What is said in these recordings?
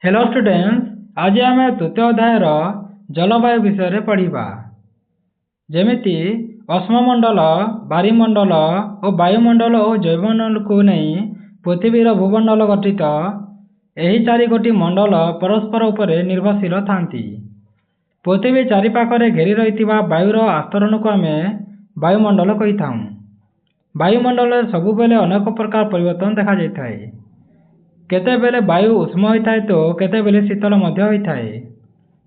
Hello students, आज आम तृतीय अध्यायर जलवायु विषय पढ़ा। जमीती अश्ममंडल, बारीमंडल और वायुमंडल और जैवमंडल को नहीं पृथ्वीर भूमंडल गठित। यही चारि गोटी मंडल परस्पर उपरे निर्भरशील थांती। पृथ्वी चारिपाखरे घेरी रही वायुर आस्तरण को आम वायुमंडल कही था। वायुमंडल सबुबले अनेक प्रकार परिवर्तन देखा जाए। केतेबेले वायु उष्म होता है तो केतेबेले शीतल मध्य होता है।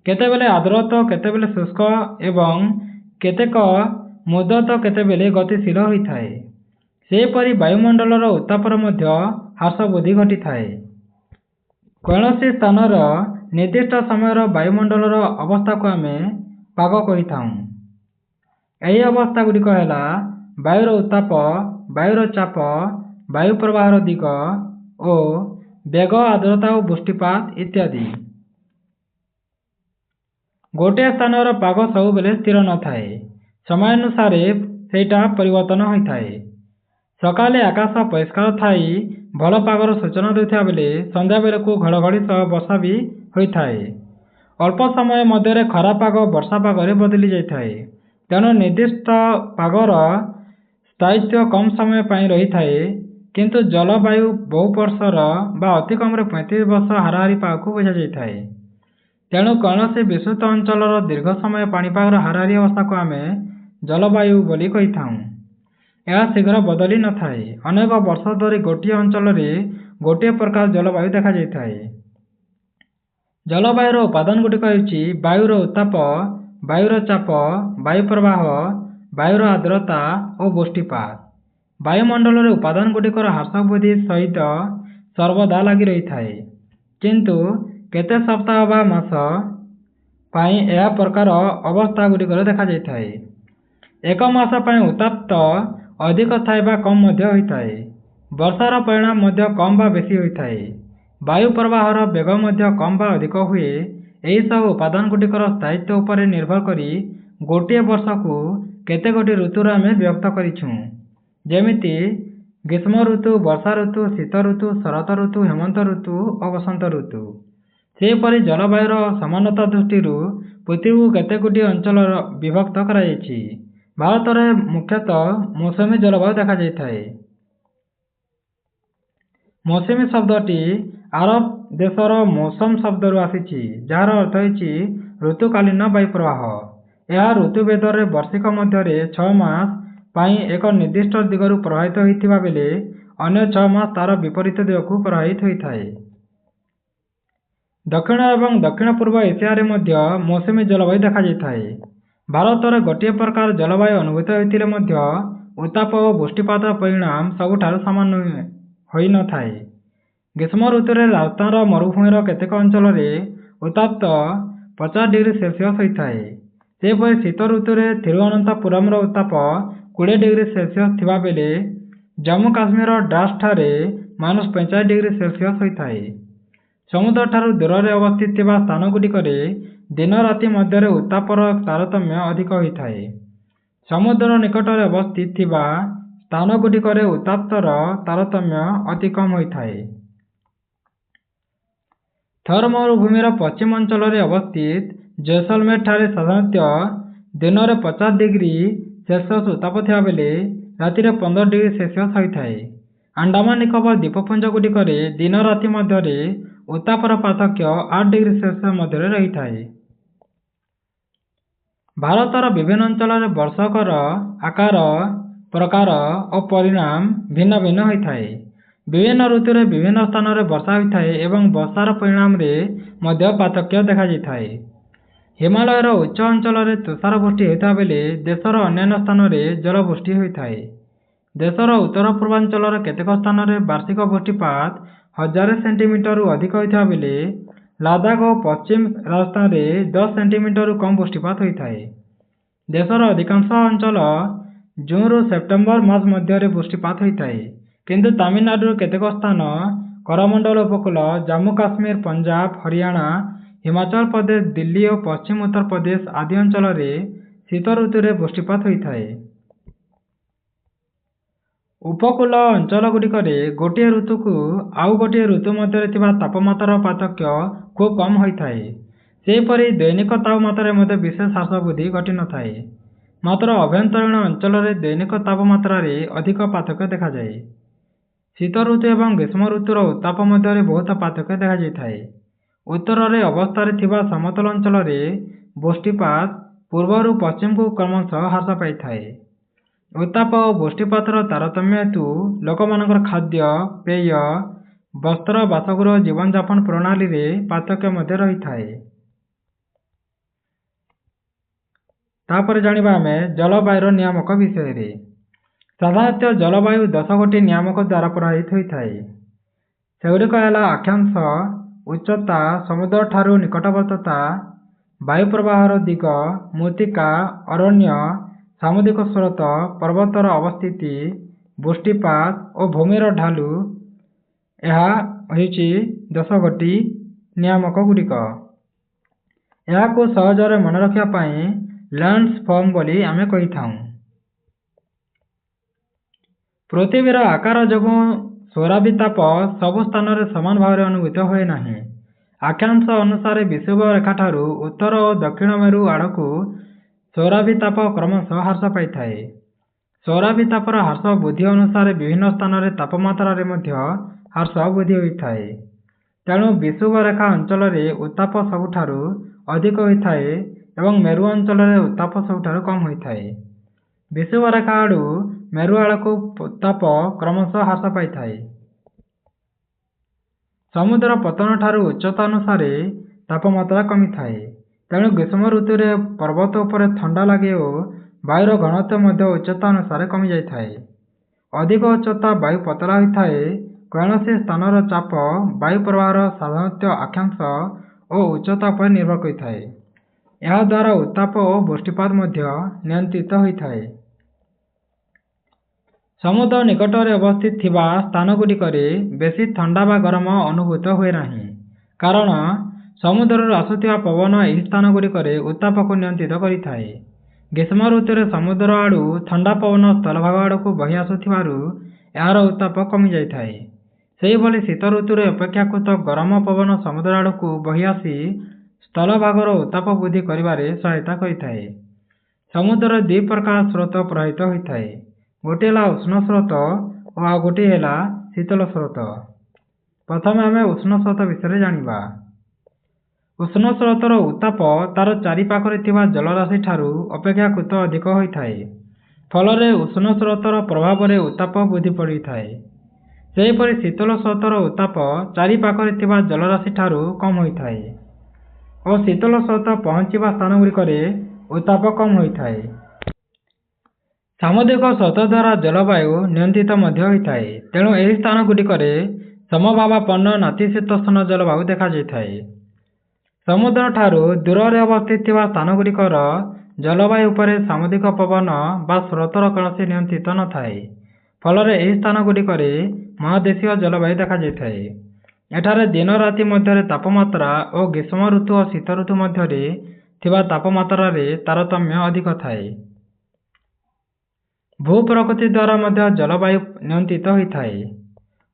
केतेबेले आर्द्र तो केतेबेले शुष्क एवं केतेक मृदु तो केतेबेले गतिशील होता है। सेहीपरि वायुमंडलर उत्तापर मध्य ह्रास वृद्धि घटी थाए। कौनसी स्थानर निर्दिष्ट समय वायुमंडलर अवस्था को आम पाग कही था। यही अवस्था गुड़िक है वायुर उत्ताप, वायुर चाप, वायु प्रवाहर दिग और बेग, आर्द्रता और वृष्टिपात इत्यादि। गोटे स्थानर पाग सब बेले स्थिर न थाए, समयानुसार सेटा परिवर्तन होता है। सकाले आकाश परिष्कार थाई भल पागर सूचना देता बेले संध्या बेल को घड़घड़ी सह वर्षा भी होता है। अल्प समय मध्य खरा पाग वर्षा पागरे बदली जाए। तेणु निर्दिष्ट पागर स्थायित्व कम समय पर रही थाए, किंतु जलवायु बहु वर्षर बा अति कम 35 वर्ष हाराहारी पाग को बुझा जाए। तेणु कौन से विस्तृत अंचल दीर्घ समय पाणीपागर हाराहारी अवस्था को आम जलवायु बोली कही था। यह शीघ्र बदली न थाए। अनेक वर्ष धरी गोटे अंचल गोटे प्रकार जलवायु देखा जाए। जलवायुर उपादान गुड़िक वायुर उत्ताप, वायुर चाप, वायु प्रवाह, वायुर आर्द्रता और वृष्टिपात। वायुमंडल उपादान गुड़िकर ह्रास वृद्धि सहित सर्वदा लगी रही थाए, किंतु केते सप्ताह बा मास पाई यह प्रकार अवस्था गुड़िकर देखा जाए। एक मास पाई उत्ताप अधिक थाए बा कम मध्य होता है। वर्षार परिणाम मध्य कम बा बेसी होता है। वायु प्रवाहर बेग मध्य कम बा अधिक हुए। यही सब उपादान गुड़िकर स्थायित्व उपर निर्भर करी गोटे वर्ष को केते गोटी ऋतुर आम व्यक्त करिछुं। जेमिति ग्रीष्म ऋतु, वर्षा ऋतु, शीत ऋतु, शरत ऋतु, हेमंत ऋतु और बसंत ऋतु। सेहीपरि जलवायुर समानता दृष्टि पृथ्वी को केते गोटी अंचल विभक्त करा जायछि। भारत में मुख्यतः मौसमी जलवायु देखा जाए। मौसमी शब्दटी आरब देशर मौसम शब्द आसी, जार अर्थ होइछि ऋतुकालीन वायु प्रवाह। यह ऋतुभेदर वार्षिक मध्य 6 मास पाई एक निर्दिष्ट दिगरु प्रभावित होइथिबा बेले अन्य 6 मास तार विपरीत दिग को प्रभावित होता है। दक्षिण एवं दक्षिण पूर्व एशिया रे मध्य मौसमी जलवायु देखा जाए। भारत में गोटे प्रकार जलवायु अनुभूत होते मध्य उत्ताप और वृष्टिपात परिणाम सबुठार सामान होई न थाए। ग्रीष्म ऋतु में राजस्थान मरुभूमिर केतेक अंचल उत्ताप 50 डिग्री सेल्सियस होता है। सेहीपरि शीत ऋतु में थिरुवनंतपुरम उत्ताप 20 डिग्री सेल्सियस थिबा बेले जम्मू काश्मीर द्रास ठारे -45 डिग्री सेल्सियस होता है। समुद्र ठारू दूर में अवस्थित स्थान गुड़िक दिन राति मध्य उत्तापर तारतम्य अधिक होता है। समुद्र निकट में अवस्थित स्थान गुड़िक उत्तापर तारतम्य अति कम होता है। थर मरुभूमिर पश्चिम अंचल में अवस्थित जैसलमेर ठारे साधारणतः दिन में 50 डिग्री सेल्सियस उत्ताप थिबा बेले राति 15 डिग्री सेल्सियस होता है। अंडमान निकोबर द्वीपपुंज गुड़िक दिन राति मध्य उत्तापर पार्थक्य 8 डिग्री सेल्सियस मध्य रही थाए। भारतर विभिन्न अंचल वर्षकर आकार, प्रकार और परिणाम भिन्न भिन्न होता है। विभिन्न ऋतु में विभिन्न स्थान में वर्षा होता है एवं वर्षार परिणाम मध्य पार्थक्य देखा जाए। हिमालयर उच्च अंचल में तुषारवृष्टि होता बेले देशर अन्य स्थान में जलवृष्टि होता है। देशर उत्तर पूर्वांचल केतेक स्थान में वार्षिक वृष्टिपात 1000 सेंटीमीटर अधिक होता बेले लद्दाख और पश्चिम राजस्थान में 10 सेंटीमीटर कम वृष्टिपात होता है। देशर अधिकांश अंचल जून रु सेप्टेम्बर मास मध्य वृष्टिपात होता है, किंतु तमिलनाडु केतेक स्थान, करमंडल उपकूल, जम्मू काश्मीर, पंजाब, हरियाणा, हिमाचल प्रदेश, दिल्ली और पश्चिम उत्तर प्रदेश आदि अंचल शीत ऋतु में वृष्टिपात होता है। ଉପକୂଳ ଅଞ୍ଚଳଗୁଡ଼ିକରେ ଗୋଟିଏ ଋତୁକୁ ଆଉ ଗୋଟିଏ ଋତୁ ମଧ୍ୟରେ ଥିବା ତାପମାତ୍ରାର ପାର୍ଥକ୍ୟ ଖୁବ୍ କମ୍ ହୋଇଥାଏ। ସେହିପରି ଦୈନିକ ତାପମାତ୍ରାରେ ମଧ୍ୟ ବିଶେଷ ହ୍ରାସ ବୃଦ୍ଧି ଘଟିନଥାଏ। ମାତ୍ର ଆଭ୍ୟନ୍ତରୀଣ ଅଞ୍ଚଳରେ ଦୈନିକ ତାପମାତ୍ରାରେ ଅଧିକ ପାର୍ଥକ୍ୟ ଦେଖାଯାଏ। ଶୀତ ଋତୁ ଏବଂ ଗ୍ରୀଷ୍ମ ଋତୁର ଉତ୍ତାପ ମଧ୍ୟରେ ବହୁତ ପାର୍ଥକ୍ୟ ଦେଖାଯାଇଥାଏ। ଉତ୍ତରରେ ଅବସ୍ଥାରେ ଥିବା ସମତଳ ଅଞ୍ଚଳରେ ବୃଷ୍ଟିପାତ ପୂର୍ବରୁ ପଶ୍ଚିମକୁ କ୍ରମଶଃ ହ୍ରାସ ପାଇଥାଏ। ଉତ୍ତାପ ଓ ବୃଷ୍ଟିପାତର ତାରତମ୍ୟ ହେତୁ ଲୋକମାନଙ୍କର ଖାଦ୍ୟ, ପେୟ, ବସ୍ତ୍ର, ବାସଗୃହ ଓ ଜୀବନଯାପନ ପ୍ରଣାଳୀରେ ପାର୍ଥକ୍ୟ ମଧ୍ୟ ରହିଥାଏ। ତାପରେ ଜାଣିବା ଆମେ ଜଳବାୟୁର ନିୟାମକ ବିଷୟରେ। ସାଧାରଣତଃ ଜଳବାୟୁ 10 ଗୋଟି ନିୟାମକ ଦ୍ୱାରା ପ୍ରଭାବିତ ହୋଇଥାଏ। ସେଗୁଡ଼ିକ ହେଲା ଅକ୍ଷାଂଶ, ଉଚ୍ଚତା, ସମୁଦ୍ରଠାରୁ ନିକଟବର୍ତ୍ତତା, ବାୟୁ ପ୍ରବାହର ଦିଗ, ମୃତ୍ତିକା, ଅରଣ୍ୟ, ସାମୁଦ୍ରିକ ସ୍ରୋତ, ପର୍ବତର ଅବସ୍ଥିତି, ବୃଷ୍ଟିପାତ ଓ ଭୂମିର ଢାଳୁ। ଏହା ହେଉଛି 10 ଗୋଟି ନିୟାମକ ଗୁଡ଼ିକ। ଏହାକୁ ସହଜରେ ମନେ ରଖିବା ପାଇଁ ଲ୍ୟାଣ୍ଡସ୍ ଫର୍ମ ବୋଲି ଆମେ କହିଥାଉ। ପୃଥିବୀର ଆକାର ଯୋଗୁଁ ସୌରାଭିତାପ ସବୁ ସ୍ଥାନରେ ସମାନ ଭାବରେ ଅନୁଭୂତ ହୁଏ ନାହିଁ। ଅକ୍ଷାଂଶ ଅନୁସାରେ ବିଷୁବ ରେଖାଠାରୁ ଉତ୍ତର ଓ ଦକ୍ଷିଣ ମେରୁ ଆଡ଼କୁ ସୌରାଭିତାପ କ୍ରମଶଃ ହ୍ରାସ ପାଇଥାଏ। ସୌରାଭିତାପର ହ୍ରାସ ବୃଦ୍ଧି ଅନୁସାରେ ବିଭିନ୍ନ ସ୍ଥାନରେ ତାପମାତ୍ରାରେ ମଧ୍ୟ ହ୍ରାସ ବୃଦ୍ଧି ହୋଇଥାଏ। ତେଣୁ ବିଷୁବ ରେଖା ଅଞ୍ଚଳରେ ଉତ୍ତାପ ସବୁଠାରୁ ଅଧିକ ହୋଇଥାଏ ଏବଂ ମେରୁ ଅଞ୍ଚଳରେ ଉତ୍ତାପ ସବୁଠାରୁ କମ୍ ହୋଇଥାଏ। ବିଷୁବ ରେଖା ଆଡ଼ୁ ମେରୁ ଆଡ଼କୁ ଉତ୍ତାପ କ୍ରମଶଃ ହ୍ରାସ ପାଇଥାଏ। ସମୁଦ୍ର ପତନଠାରୁ ଉଚ୍ଚତା ଅନୁସାରେ ତାପମାତ୍ରା କମିଥାଏ। ତେଣୁ ଗ୍ରୀଷ୍ମ ଋତୁରେ ପର୍ବତ ଉପରେ ଥଣ୍ଡା ଲାଗେ ଓ ବାୟୁର ଘନତ୍ୱ ମଧ୍ୟ ଉଚ୍ଚତା ଅନୁସାରେ କମିଯାଇଥାଏ। ଅଧିକ ଉଚ୍ଚତା ବାୟୁ ପତଳା ହୋଇଥାଏ। କୌଣସି ସ୍ଥାନର ଚାପ ବାୟୁ ପ୍ରବାହର ସାଧାରଣତଃ ଅକ୍ଷାଂଶ ଓ ଉଚ୍ଚତା ଉପରେ ନିର୍ଭର କରିଥାଏ। ଏହାଦ୍ୱାରା ଉତ୍ତାପ ଓ ବୃଷ୍ଟିପାତ ମଧ୍ୟ ନିୟନ୍ତ୍ରିତ ହୋଇଥାଏ। ସମୁଦ୍ର ନିକଟରେ ଅବସ୍ଥିତ ଥିବା ସ୍ଥାନଗୁଡ଼ିକରେ ବେଶୀ ଥଣ୍ଡା ବା ଗରମ ଅନୁଭୂତ ହୁଏ ନାହିଁ, କାରଣ ସମୁଦ୍ରରୁ ଆସୁଥିବା ପବନ ଏହି ସ୍ଥାନଗୁଡ଼ିକରେ ଉତ୍ତାପକୁ ନିୟନ୍ତ୍ରିତ କରିଥାଏ। ଗ୍ରୀଷ୍ମ ଋତୁରେ ସମୁଦ୍ର ଆଡ଼ୁ ଥଣ୍ଡା ପବନ ସ୍ଥଳଭାଗ ଆଡ଼କୁ ବହି ଆସୁଥିବାରୁ ଏହାର ଉତ୍ତାପ କମିଯାଇଥାଏ। ସେହିଭଳି ଶୀତ ଋତୁରେ ଅପେକ୍ଷାକୃତ ଗରମ ପବନ ସମୁଦ୍ର ଆଡ଼କୁ ବହି ଆସି ସ୍ଥଳଭାଗର ଉତ୍ତାପ ବୃଦ୍ଧି କରିବାରେ ସହାୟତା କରିଥାଏ। ସମୁଦ୍ରରେ ଦୁଇ ପ୍ରକାର ସ୍ରୋତ ପ୍ରବାହିତ ହୋଇଥାଏ। ଗୋଟିଏ ହେଲା ଉଷ୍ଣ ସ୍ରୋତ ଓ ଆଉ ଗୋଟିଏ ହେଲା ଶୀତଳ ସ୍ରୋତ। ପ୍ରଥମେ ଆମେ ଉଷ୍ଣ ସ୍ରୋତ ବିଷୟରେ ଜାଣିବା। ଉଷ୍ଣ ସ୍ରୋତର ଉତ୍ତାପ ତାର ଚାରିପାଖରେ ଥିବା ଜଳରାଶି ଠାରୁ ଅପେକ୍ଷାକୃତ ଅଧିକ ହୋଇଥାଏ। ଫଳରେ ଉଷ୍ଣ ସ୍ରୋତର ପ୍ରଭାବରେ ଉତ୍ତାପ ବୃଦ୍ଧି ପାଇଥାଏ। ସେହିପରି ଶୀତଳ ସ୍ରୋତର ଉତ୍ତାପ ଚାରିପାଖରେ ଥିବା ଜଳରାଶି ଠାରୁ କମ୍ ହୋଇଥାଏ ଓ ଶୀତଳ ସ୍ରୋତ ପହଞ୍ଚିବା ସ୍ଥାନଗୁଡ଼ିକରେ ଉତ୍ତାପ କମ୍ ହୋଇଥାଏ। ସାମୁଦ୍ରିକ ସ୍ରୋତ ଦ୍ୱାରା ଜଳବାୟୁ ନିୟନ୍ତ୍ରିତ ମଧ୍ୟ ହୋଇଥାଏ। ତେଣୁ ଏହି ସ୍ଥାନଗୁଡ଼ିକରେ ସମଭାବାପନ୍ନ ନାତିଶୀତୋଷ୍ଣ ଜଳବାୟୁ ଦେଖାଯାଇଥାଏ। ସମୁଦ୍ରଠାରୁ ଦୂରରେ ଅବସ୍ଥିତ ଥିବା ସ୍ଥାନଗୁଡ଼ିକର ଜଳବାୟୁ ଉପରେ ସାମୁଦ୍ରିକ ପବନ ବା ସ୍ରୋତର କୌଣସି ନିୟନ୍ତ୍ରିତ ନଥାଏ। ଫଳରେ ଏହି ସ୍ଥାନଗୁଡ଼ିକରେ ମହାଦେଶୀୟ ଜଳବାୟୁ ଦେଖାଯାଇଥାଏ। ଏଠାରେ ଦିନ ରାତି ମଧ୍ୟରେ ତାପମାତ୍ରା ଓ ଗ୍ରୀଷ୍ମ ଋତୁ ଓ ଶୀତ ଋତୁ ମଧ୍ୟରେ ଥିବା ତାପମାତ୍ରାରେ ତାରତମ୍ୟ ଅଧିକ ଥାଏ। ଭୂପ୍ରକୃତି ଦ୍ୱାରା ମଧ୍ୟ ଜଳବାୟୁ ନିୟନ୍ତ୍ରିତ ହୋଇଥାଏ।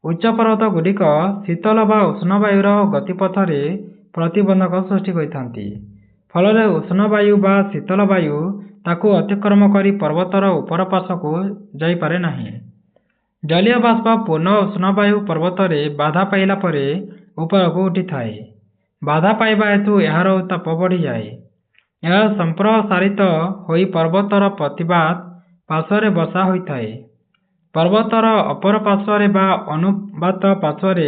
ଉଚ୍ଚ ପର୍ବତ ଗୁଡ଼ିକ ଶୀତଳ ବା ଉଷ୍ଣ ବାୟୁର ଗତିପଥରେ ପ୍ରତିବନ୍ଧକ ସୃଷ୍ଟି କରିଥାନ୍ତି। ଫଳରେ ଉଷ୍ଣ ବାୟୁ ବା ଶୀତଳ ବାୟୁ ତାକୁ ଅତିକ୍ରମ କରି ପର୍ବତର ଉପର ପାର୍ଶ୍ୱକୁ ଯାଇପାରେ ନାହିଁ। ଜଳୀୟ ବାଷ୍ପ ପୂର୍ଣ୍ଣ ଉଷ୍ଣ ବାୟୁ ପର୍ବତରେ ବାଧା ପାଇଲା ପରେ ଉପରକୁ ଉଠିଥାଏ। ବାଧା ପାଇବା ହେତୁ ଏହାର ଉତ୍ତାପ ବଢ଼ିଯାଏ। ଏହା ସମ୍ପ୍ରସାରିତ ହୋଇ ପର୍ବତର ପ୍ରତିବାଦ ପାର୍ଶ୍ୱରେ ବର୍ଷା ହୋଇଥାଏ। ପର୍ବତର ଅପର ପାର୍ଶ୍ୱରେ ବା ଅନୁବାତ ପାର୍ଶ୍ୱରେ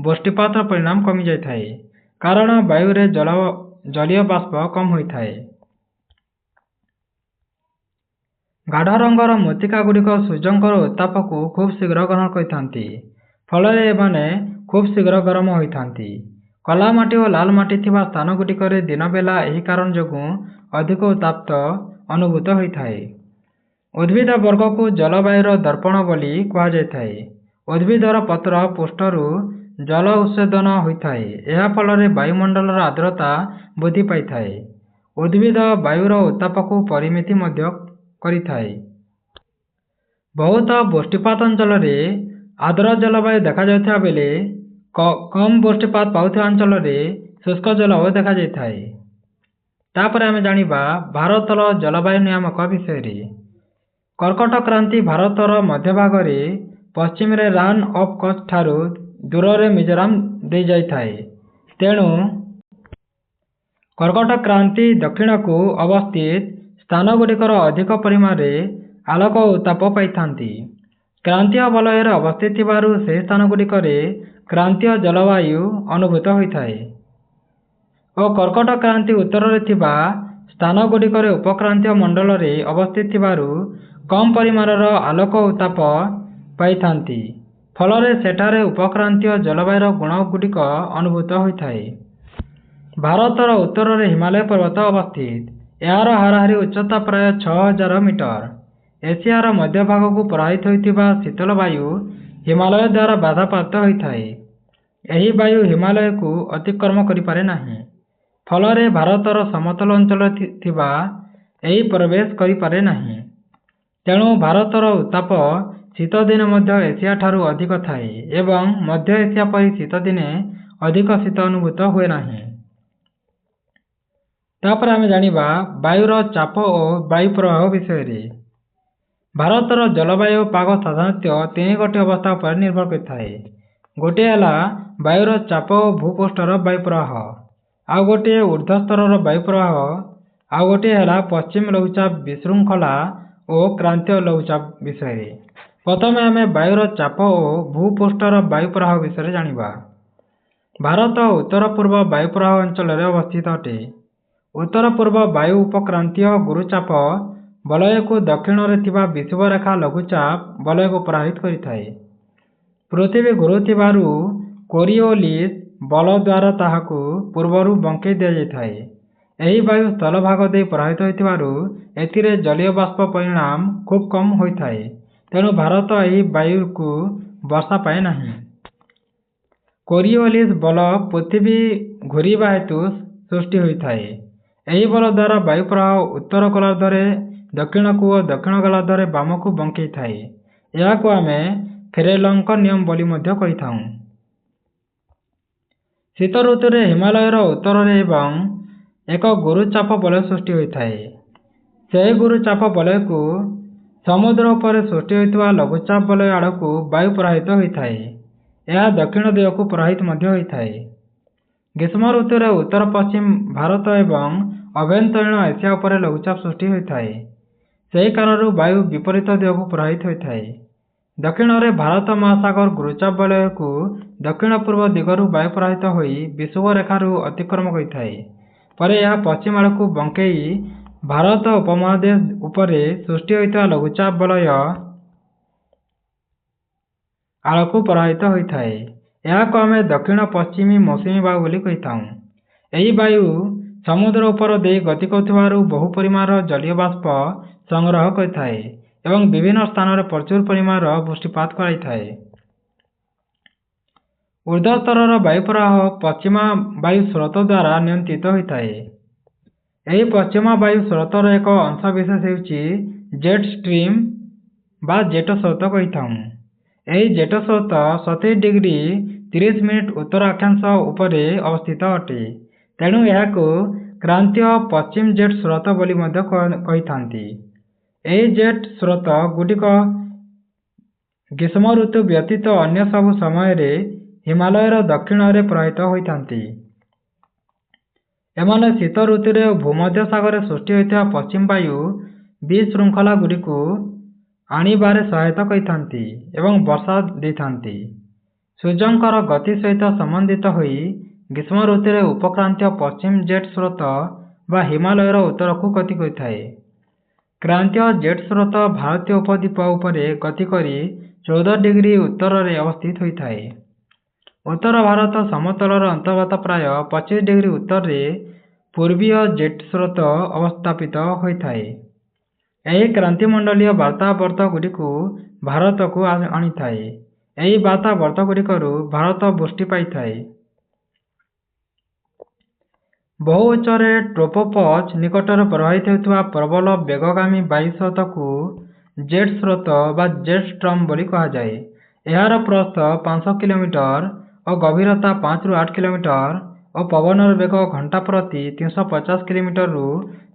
ବୃଷ୍ଟିପାତର ପରିମାଣ କମିଯାଇଥାଏ, କାରଣ ବାୟୁରେ ଜଳୀୟ ବାଷ୍ପ କମ୍ ହୋଇଥାଏ। ଗାଢ଼ ରଙ୍ଗର ମୃତ୍ତିକା ଗୁଡ଼ିକ ସୂର୍ଯ୍ୟଙ୍କର ଉତ୍ତାପକୁ ଖୁବ୍ ଶୀଘ୍ର ଗ୍ରହଣ କରିଥାନ୍ତି। ଫଳରେ ଏମାନେ ଖୁବ୍ ଶୀଘ୍ର ଗରମ ହୋଇଥାନ୍ତି। କଳା ମାଟି ଓ ଲାଲ ମାଟି ଥିବା ସ୍ଥାନଗୁଡ଼ିକରେ ଦିନବେଲା ଏହି କାରଣ ଯୋଗୁଁ ଅଧିକ ଉତ୍ତାପ ଅନୁଭୂତ ହୋଇଥାଏ। ଉଦ୍ଭିଦ ବର୍ଗକୁ ଜଳବାୟୁର ଦର୍ପଣ ବୋଲି କୁହାଯାଇଥାଏ। ଉଦ୍ଭିଦର ପତ୍ର ପୃଷ୍ଠରୁ ଜଳ ଉତ୍ସେଦନ ହୋଇଥାଏ। ଏହା ଫଳରେ ବାୟୁମଣ୍ଡଳର ଆର୍ଦ୍ରତା ବୃଦ୍ଧି ପାଇଥାଏ। ଉଦ୍ଭିଦ ବାୟୁର ଉତ୍ତାପକୁ ପରିମିତ ମଧ୍ୟ କରିଥାଏ। ବହୁତ ବୃଷ୍ଟିପାତ ଅଞ୍ଚଳରେ ଆର୍ଦ୍ର ଜଳବାୟୁ ଦେଖାଯାଉଥିବା ବେଳେ କମ୍ ବୃଷ୍ଟିପାତ ପାଉଥିବା ଅଞ୍ଚଳରେ ଶୁଷ୍କ ଜଳବାୟୁ ଦେଖାଯାଇଥାଏ। ତାପରେ ଆମେ ଜାଣିବା ଭାରତର ଜଳବାୟୁ ନିୟାମକ ବିଷୟରେ। କର୍କଟ କ୍ରାନ୍ତି ଭାରତର ମଧ୍ୟଭାଗରେ ପଶ୍ଚିମରେ ରାନ୍ ଅଫ୍ କଚ୍ଛ ଠାରୁ ଦୂରରେ ମିଜୋରାମ ଦେଇଯାଇଥାଏ। ତେଣୁ କର୍କଟ କ୍ରାନ୍ତି ଦକ୍ଷିଣକୁ ଅବସ୍ଥିତ ସ୍ଥାନଗୁଡ଼ିକର ଅଧିକ ପରିମାଣରେ ଆଲୋକ ଓ ଉତ୍ତାପ ପାଇଥାନ୍ତି। କ୍ରାନ୍ତୀୟ ବଳୟରେ ଅବସ୍ଥିତ ଥିବାରୁ ସେହି ସ୍ଥାନଗୁଡ଼ିକରେ କ୍ରାନ୍ତୀୟ ଜଳବାୟୁ ଅନୁଭୂତ ହୋଇଥାଏ ଓ କର୍କଟ କ୍ରାନ୍ତି ଉତ୍ତରରେ ଥିବା ସ୍ଥାନଗୁଡ଼ିକରେ ଉପକ୍ରାନ୍ତୀୟ ମଣ୍ଡଳରେ ଅବସ୍ଥିତ ଥିବାରୁ କମ୍ ପରିମାଣର ଆଲୋକ ଓ ଉତ୍ତାପ ପାଇଥାନ୍ତି। ଫଳରେ ସେଠାରେ ଉପକ୍ରାନ୍ତୀୟ ଜଳବାୟୁର ଗୁଣଗୁଡ଼ିକ ଅନୁଭୂତ ହୋଇଥାଏ। ଭାରତର ଉତ୍ତରରେ ହିମାଳୟ ପର୍ବତ ଅବସ୍ଥିତ। ଏହାର ହାରାହାରି ଉଚ୍ଚତା ପ୍ରାୟ 6000 ମିଟର। ଏସିଆର ମଧ୍ୟଭାଗକୁ ପ୍ରବାହିତ ହେଉଥିବା ଶୀତଳ ବାୟୁ ହିମାଳୟ ଦ୍ୱାରା ବାଧାପ୍ରାପ୍ତ ହୋଇଥାଏ। ଏହି ବାୟୁ ହିମାଳୟକୁ ଅତିକ୍ରମ କରିପାରେ ନାହିଁ। ଫଳରେ ଭାରତର ସମତଳ ଅଞ୍ଚଳରେ ଥିବା ଏହି ପ୍ରବେଶ କରିପାରେ ନାହିଁ। ତେଣୁ ଭାରତର ଉତ୍ତାପ ଶୀତଦିନେ ମଧ୍ୟ ଏସିଆ ଠାରୁ ଅଧିକ ଥାଏ ଏବଂ ମଧ୍ୟ ଏସିଆ ପରି ଶୀତଦିନେ ଅଧିକ ଶୀତ ଅନୁଭୂତ ହୁଏ ନାହିଁ। ତାପରେ ଆମେ ଜାଣିବା ବାୟୁର ଚାପ ଓ ବାୟୁ ପ୍ରବାହ ବିଷୟରେ। ଭାରତର ଜଳବାୟୁ ପାଗ ସାଧାରଣତଃ 3 ଗୋଟି ଅବସ୍ଥା ଉପରେ ନିର୍ଭର କରିଥାଏ। ଗୋଟିଏ ହେଲା ବାୟୁର ଚାପ ଓ ଭୂପୃଷ୍ଠର ବାୟୁ ପ୍ରବାହ, ଆଉ ଗୋଟିଏ ଊର୍ଦ୍ଧ୍ୱସ୍ତରର ବାୟୁ ପ୍ରବାହ, ଆଉ ଗୋଟିଏ ହେଲା ପଶ୍ଚିମ ଲଘୁଚାପ ବିଶୃଙ୍ଖଳା ଓ କ୍ରାନ୍ତୀୟ ଲଘୁଚାପ ବିଷୟରେ। ପ୍ରଥମେ ଆମେ ବାୟୁର ଚାପ ଓ ଭୂପୃଷ୍ଠର ବାୟୁ ପ୍ରବାହ ବିଷୟରେ ଜାଣିବା। ଭାରତ ଉତ୍ତର ପୂର୍ବ ବାୟୁ ପ୍ରବାହ ଅଞ୍ଚଳରେ ଅବସ୍ଥିତ ଅଟେ। ଉତ୍ତର ପୂର୍ବ ବାୟୁ ଉପକ୍ରାନ୍ତୀୟ ଗୁରୁଚାପ ବଳୟକୁ ଦକ୍ଷିଣରେ ଥିବା ବିଷୁବରେଖା ଲଘୁଚାପ ବଳୟକୁ ପ୍ରଭାବିତ କରିଥାଏ। ପୃଥିବୀ ଘୁରୁଥିବାରୁ କୋରିଓଲିସ୍ ବଳ ଦ୍ୱାରା ତାହାକୁ ପୂର୍ବରୁ ବଙ୍କେଇ ଦିଆଯାଇଥାଏ। ଏହି ବାୟୁ ସ୍ଥଳଭାଗ ଦେଇ ପ୍ରବାହିତ ହେଉଥିବାରୁ ଏଥିରେ ଜଳୀୟ ବାଷ୍ପ ପରିମାଣ ଖୁବ୍ କମ୍ ହୋଇଥାଏ। ତେଣୁ ଭାରତ ଏହି ବାୟୁକୁ ବର୍ଷା ପାଏ ନାହିଁ। କୋରିଓଲିସ୍ ବଳ ପୃଥିବୀ ଘୂରିବା ହେତୁ ସୃଷ୍ଟି ହୋଇଥାଏ। ଏହି ବଳ ଦ୍ୱାରା ବାୟୁ ପ୍ରବାହ ଉତ୍ତର ଗୋଲାର୍ଦ୍ଧରେ ଦକ୍ଷିଣକୁ ଓ ଦକ୍ଷିଣ ଗୋଲାର୍ଦ୍ଧରେ ବାମକୁ ବଙ୍କେଇଥାଏ। ଏହାକୁ ଆମେ ଫେରେଲଙ୍କ ନିୟମ ବୋଲି ମଧ୍ୟ କହିଥାଉ। ଶୀତ ଋତୁରେ ହିମାଳୟର ଉତ୍ତରରେ ଏବଂ ଏକ ଗୁରୁଚାପ ବଳୟ ସୃଷ୍ଟି ହୋଇଥାଏ। ସେହି ଗୁରୁଚାପ ବଳୟକୁ ସମୁଦ୍ର ଉପରେ ସୃଷ୍ଟି ହୋଇଥିବା ଲଘୁଚାପ ବଳୟ ଆଡ଼କୁ ବାୟୁ ପ୍ରବାହିତ ହୋଇଥାଏ। ଏହା ଦକ୍ଷିଣ ଦିଗକୁ ପ୍ରବାହିତ ମଧ୍ୟ ହୋଇଥାଏ। ଗ୍ରୀଷ୍ମ ଋତୁରେ ଉତ୍ତର ପଶ୍ଚିମ ଭାରତ ଏବଂ ଆଭ୍ୟନ୍ତରୀଣ ଏସିଆ ଉପରେ ଲଘୁଚାପ ସୃଷ୍ଟି ହୋଇଥାଏ। ସେହି କାରଣରୁ ବାୟୁ ବିପରୀତ ଦିଗକୁ ପ୍ରବାହିତ ହୋଇଥାଏ। ଦକ୍ଷିଣରେ ଭାରତ ମହାସାଗର ଗୁରୁଚାପ ବଳୟକୁ ଦକ୍ଷିଣ ପୂର୍ବ ଦିଗରୁ ବାୟୁ ପ୍ରବାହିତ ହୋଇ ବିଷୁବରେଖାରୁ ଅତିକ୍ରମ କରିଥାଏ। ପରେ ଏହା ପଶ୍ଚିମ ଆଡ଼କୁ ବଙ୍କେଇ ଭାରତ ଉପମହାଦେଶ ଉପରେ ସୃଷ୍ଟି ହୋଇଥିବା ଲଘୁଚାପ ବଳୟ ଆଡ଼କୁ ପ୍ରବାହିତ ହୋଇଥାଏ। ଏହାକୁ ଆମେ ଦକ୍ଷିଣ ପଶ୍ଚିମ ମୌସୁମୀ ବାୟୁ ବୋଲି କହିଥାଉ। ଏହି ବାୟୁ ସମୁଦ୍ର ଉପର ଦେଇ ଗତି କରୁଥିବାରୁ ବହୁ ପରିମାଣର ଜଳୀୟ ବାଷ୍ପ ସଂଗ୍ରହ କରିଥାଏ ଏବଂ ବିଭିନ୍ନ ସ୍ଥାନରେ ପ୍ରଚୁର ପରିମାଣର ବୃଷ୍ଟିପାତ କରାଇଥାଏ। ଊର୍ଦ୍ଧ୍ୱସ୍ତରର ବାୟୁ ପ୍ରବାହ ପଶ୍ଚିମା ବାୟୁ ସ୍ରୋତ ଦ୍ୱାରା ନିୟନ୍ତ୍ରିତ ହୋଇଥାଏ। ଏହି ପଶ୍ଚିମା ବାୟୁ ସ୍ରୋତର ଏକ ଅଂଶବିଶେଷ ହେଉଛି ଜେଟ୍ ଷ୍ଟ୍ରିମ୍ ବା ଜେଟ ସ୍ରୋତ କହିଥାଉ। ଏହି ଜେଟ ସ୍ରୋତ 70 ଡିଗ୍ରୀ 30 ମିନିଟ୍ ଉତ୍ତର ଅକ୍ଷାଂଶ ଉପରେ ଅବସ୍ଥିତ ଅଟେ। ତେଣୁ ଏହାକୁ କ୍ରାନ୍ତୀୟ ପଶ୍ଚିମ ଜେଟ୍ ସ୍ରୋତ ବୋଲି ମଧ୍ୟ କହିଥାନ୍ତି। ଏହି ଜେଟ୍ ସ୍ରୋତ ଗୁଡ଼ିକ ଗ୍ରୀଷ୍ମ ଋତୁ ବ୍ୟତୀତ ଅନ୍ୟ ସବୁ ସମୟରେ ହିମାଳୟର ଦକ୍ଷିଣରେ ପ୍ରବାହିତ ହୋଇଥାନ୍ତି। ଏମାନେ ଶୀତ ଋତୁରେ ଓ ଭୂମଧ୍ୟସାଗରରେ ସୃଷ୍ଟି ହୋଇଥିବା ପଶ୍ଚିମ ବାୟୁ ବିଶୃଙ୍ଖଳା ଗୁଡ଼ିକୁ ଆଣିବାରେ ସହାୟତା କରିଥାନ୍ତି ଏବଂ ବର୍ଷା ଦେଇଥାନ୍ତି। ସୂର୍ଯ୍ୟଙ୍କର ଗତି ସହିତ ସମ୍ବନ୍ଧିତ ହୋଇ ଗ୍ରୀଷ୍ମ ଋତୁରେ ଉପକ୍ରାନ୍ତୀୟ ପଶ୍ଚିମ ଜେଟ୍ ସ୍ରୋତ ବା ହିମାଳୟର ଉତ୍ତରକୁ ଗତି କରିଥାଏ। କ୍ରାନ୍ତୀୟ ଜେଟ୍ ସ୍ରୋତ ଭାରତୀୟ ଉପଦ୍ୱୀପ ଉପରେ ଗତି କରି 14 ଡିଗ୍ରୀ ଉତ୍ତରରେ ଅବସ୍ଥିତ ହୋଇଥାଏ। ଉତ୍ତର ଭାରତ ସମତଳର ଅନ୍ତର୍ଗତ ପ୍ରାୟ 25 ଡିଗ୍ରୀ ଉତ୍ତରରେ ପୂର୍ବୀୟ ଜେଟ୍ ସ୍ରୋତ ଅବସ୍ଥାପିତ ହୋଇଥାଏ। ଏହି କ୍ରାନ୍ତିମଣ୍ଡଳୀୟ ବାର୍ତ୍ତାବର୍ତ୍ତ ଗୁଡ଼ିକୁ ଭାରତକୁ ଆଣିଥାଏ। ଏହି ବାର୍ତ୍ତାବର୍ତ୍ତ ଗୁଡ଼ିକରୁ ଭାରତ ବୃଷ୍ଟି ପାଇଥାଏ। ବହୁ ଉଚ୍ଚରେ ଟ୍ରୋପୋପଜ ନିକଟରେ ପ୍ରବାହିତ ହେଉଥିବା ପ୍ରବଳ ବେଗଗାମୀ ବାୟୁ ସ୍ରୋତକୁ ଜେଟ୍ ସ୍ରୋତ ବା ଜେଟ୍ ଷ୍ଟ୍ରମ୍ ବୋଲି କୁହାଯାଏ। ଏହାର ପ୍ରସ୍ଥ 500 କିଲୋମିଟର ଓ ଗଭୀରତା 5 ରୁ 8 କିଲୋମିଟର ଓ ପବନର ବେଗ ଘଣ୍ଟା ପ୍ରତି 350 କିଲୋମିଟରରୁ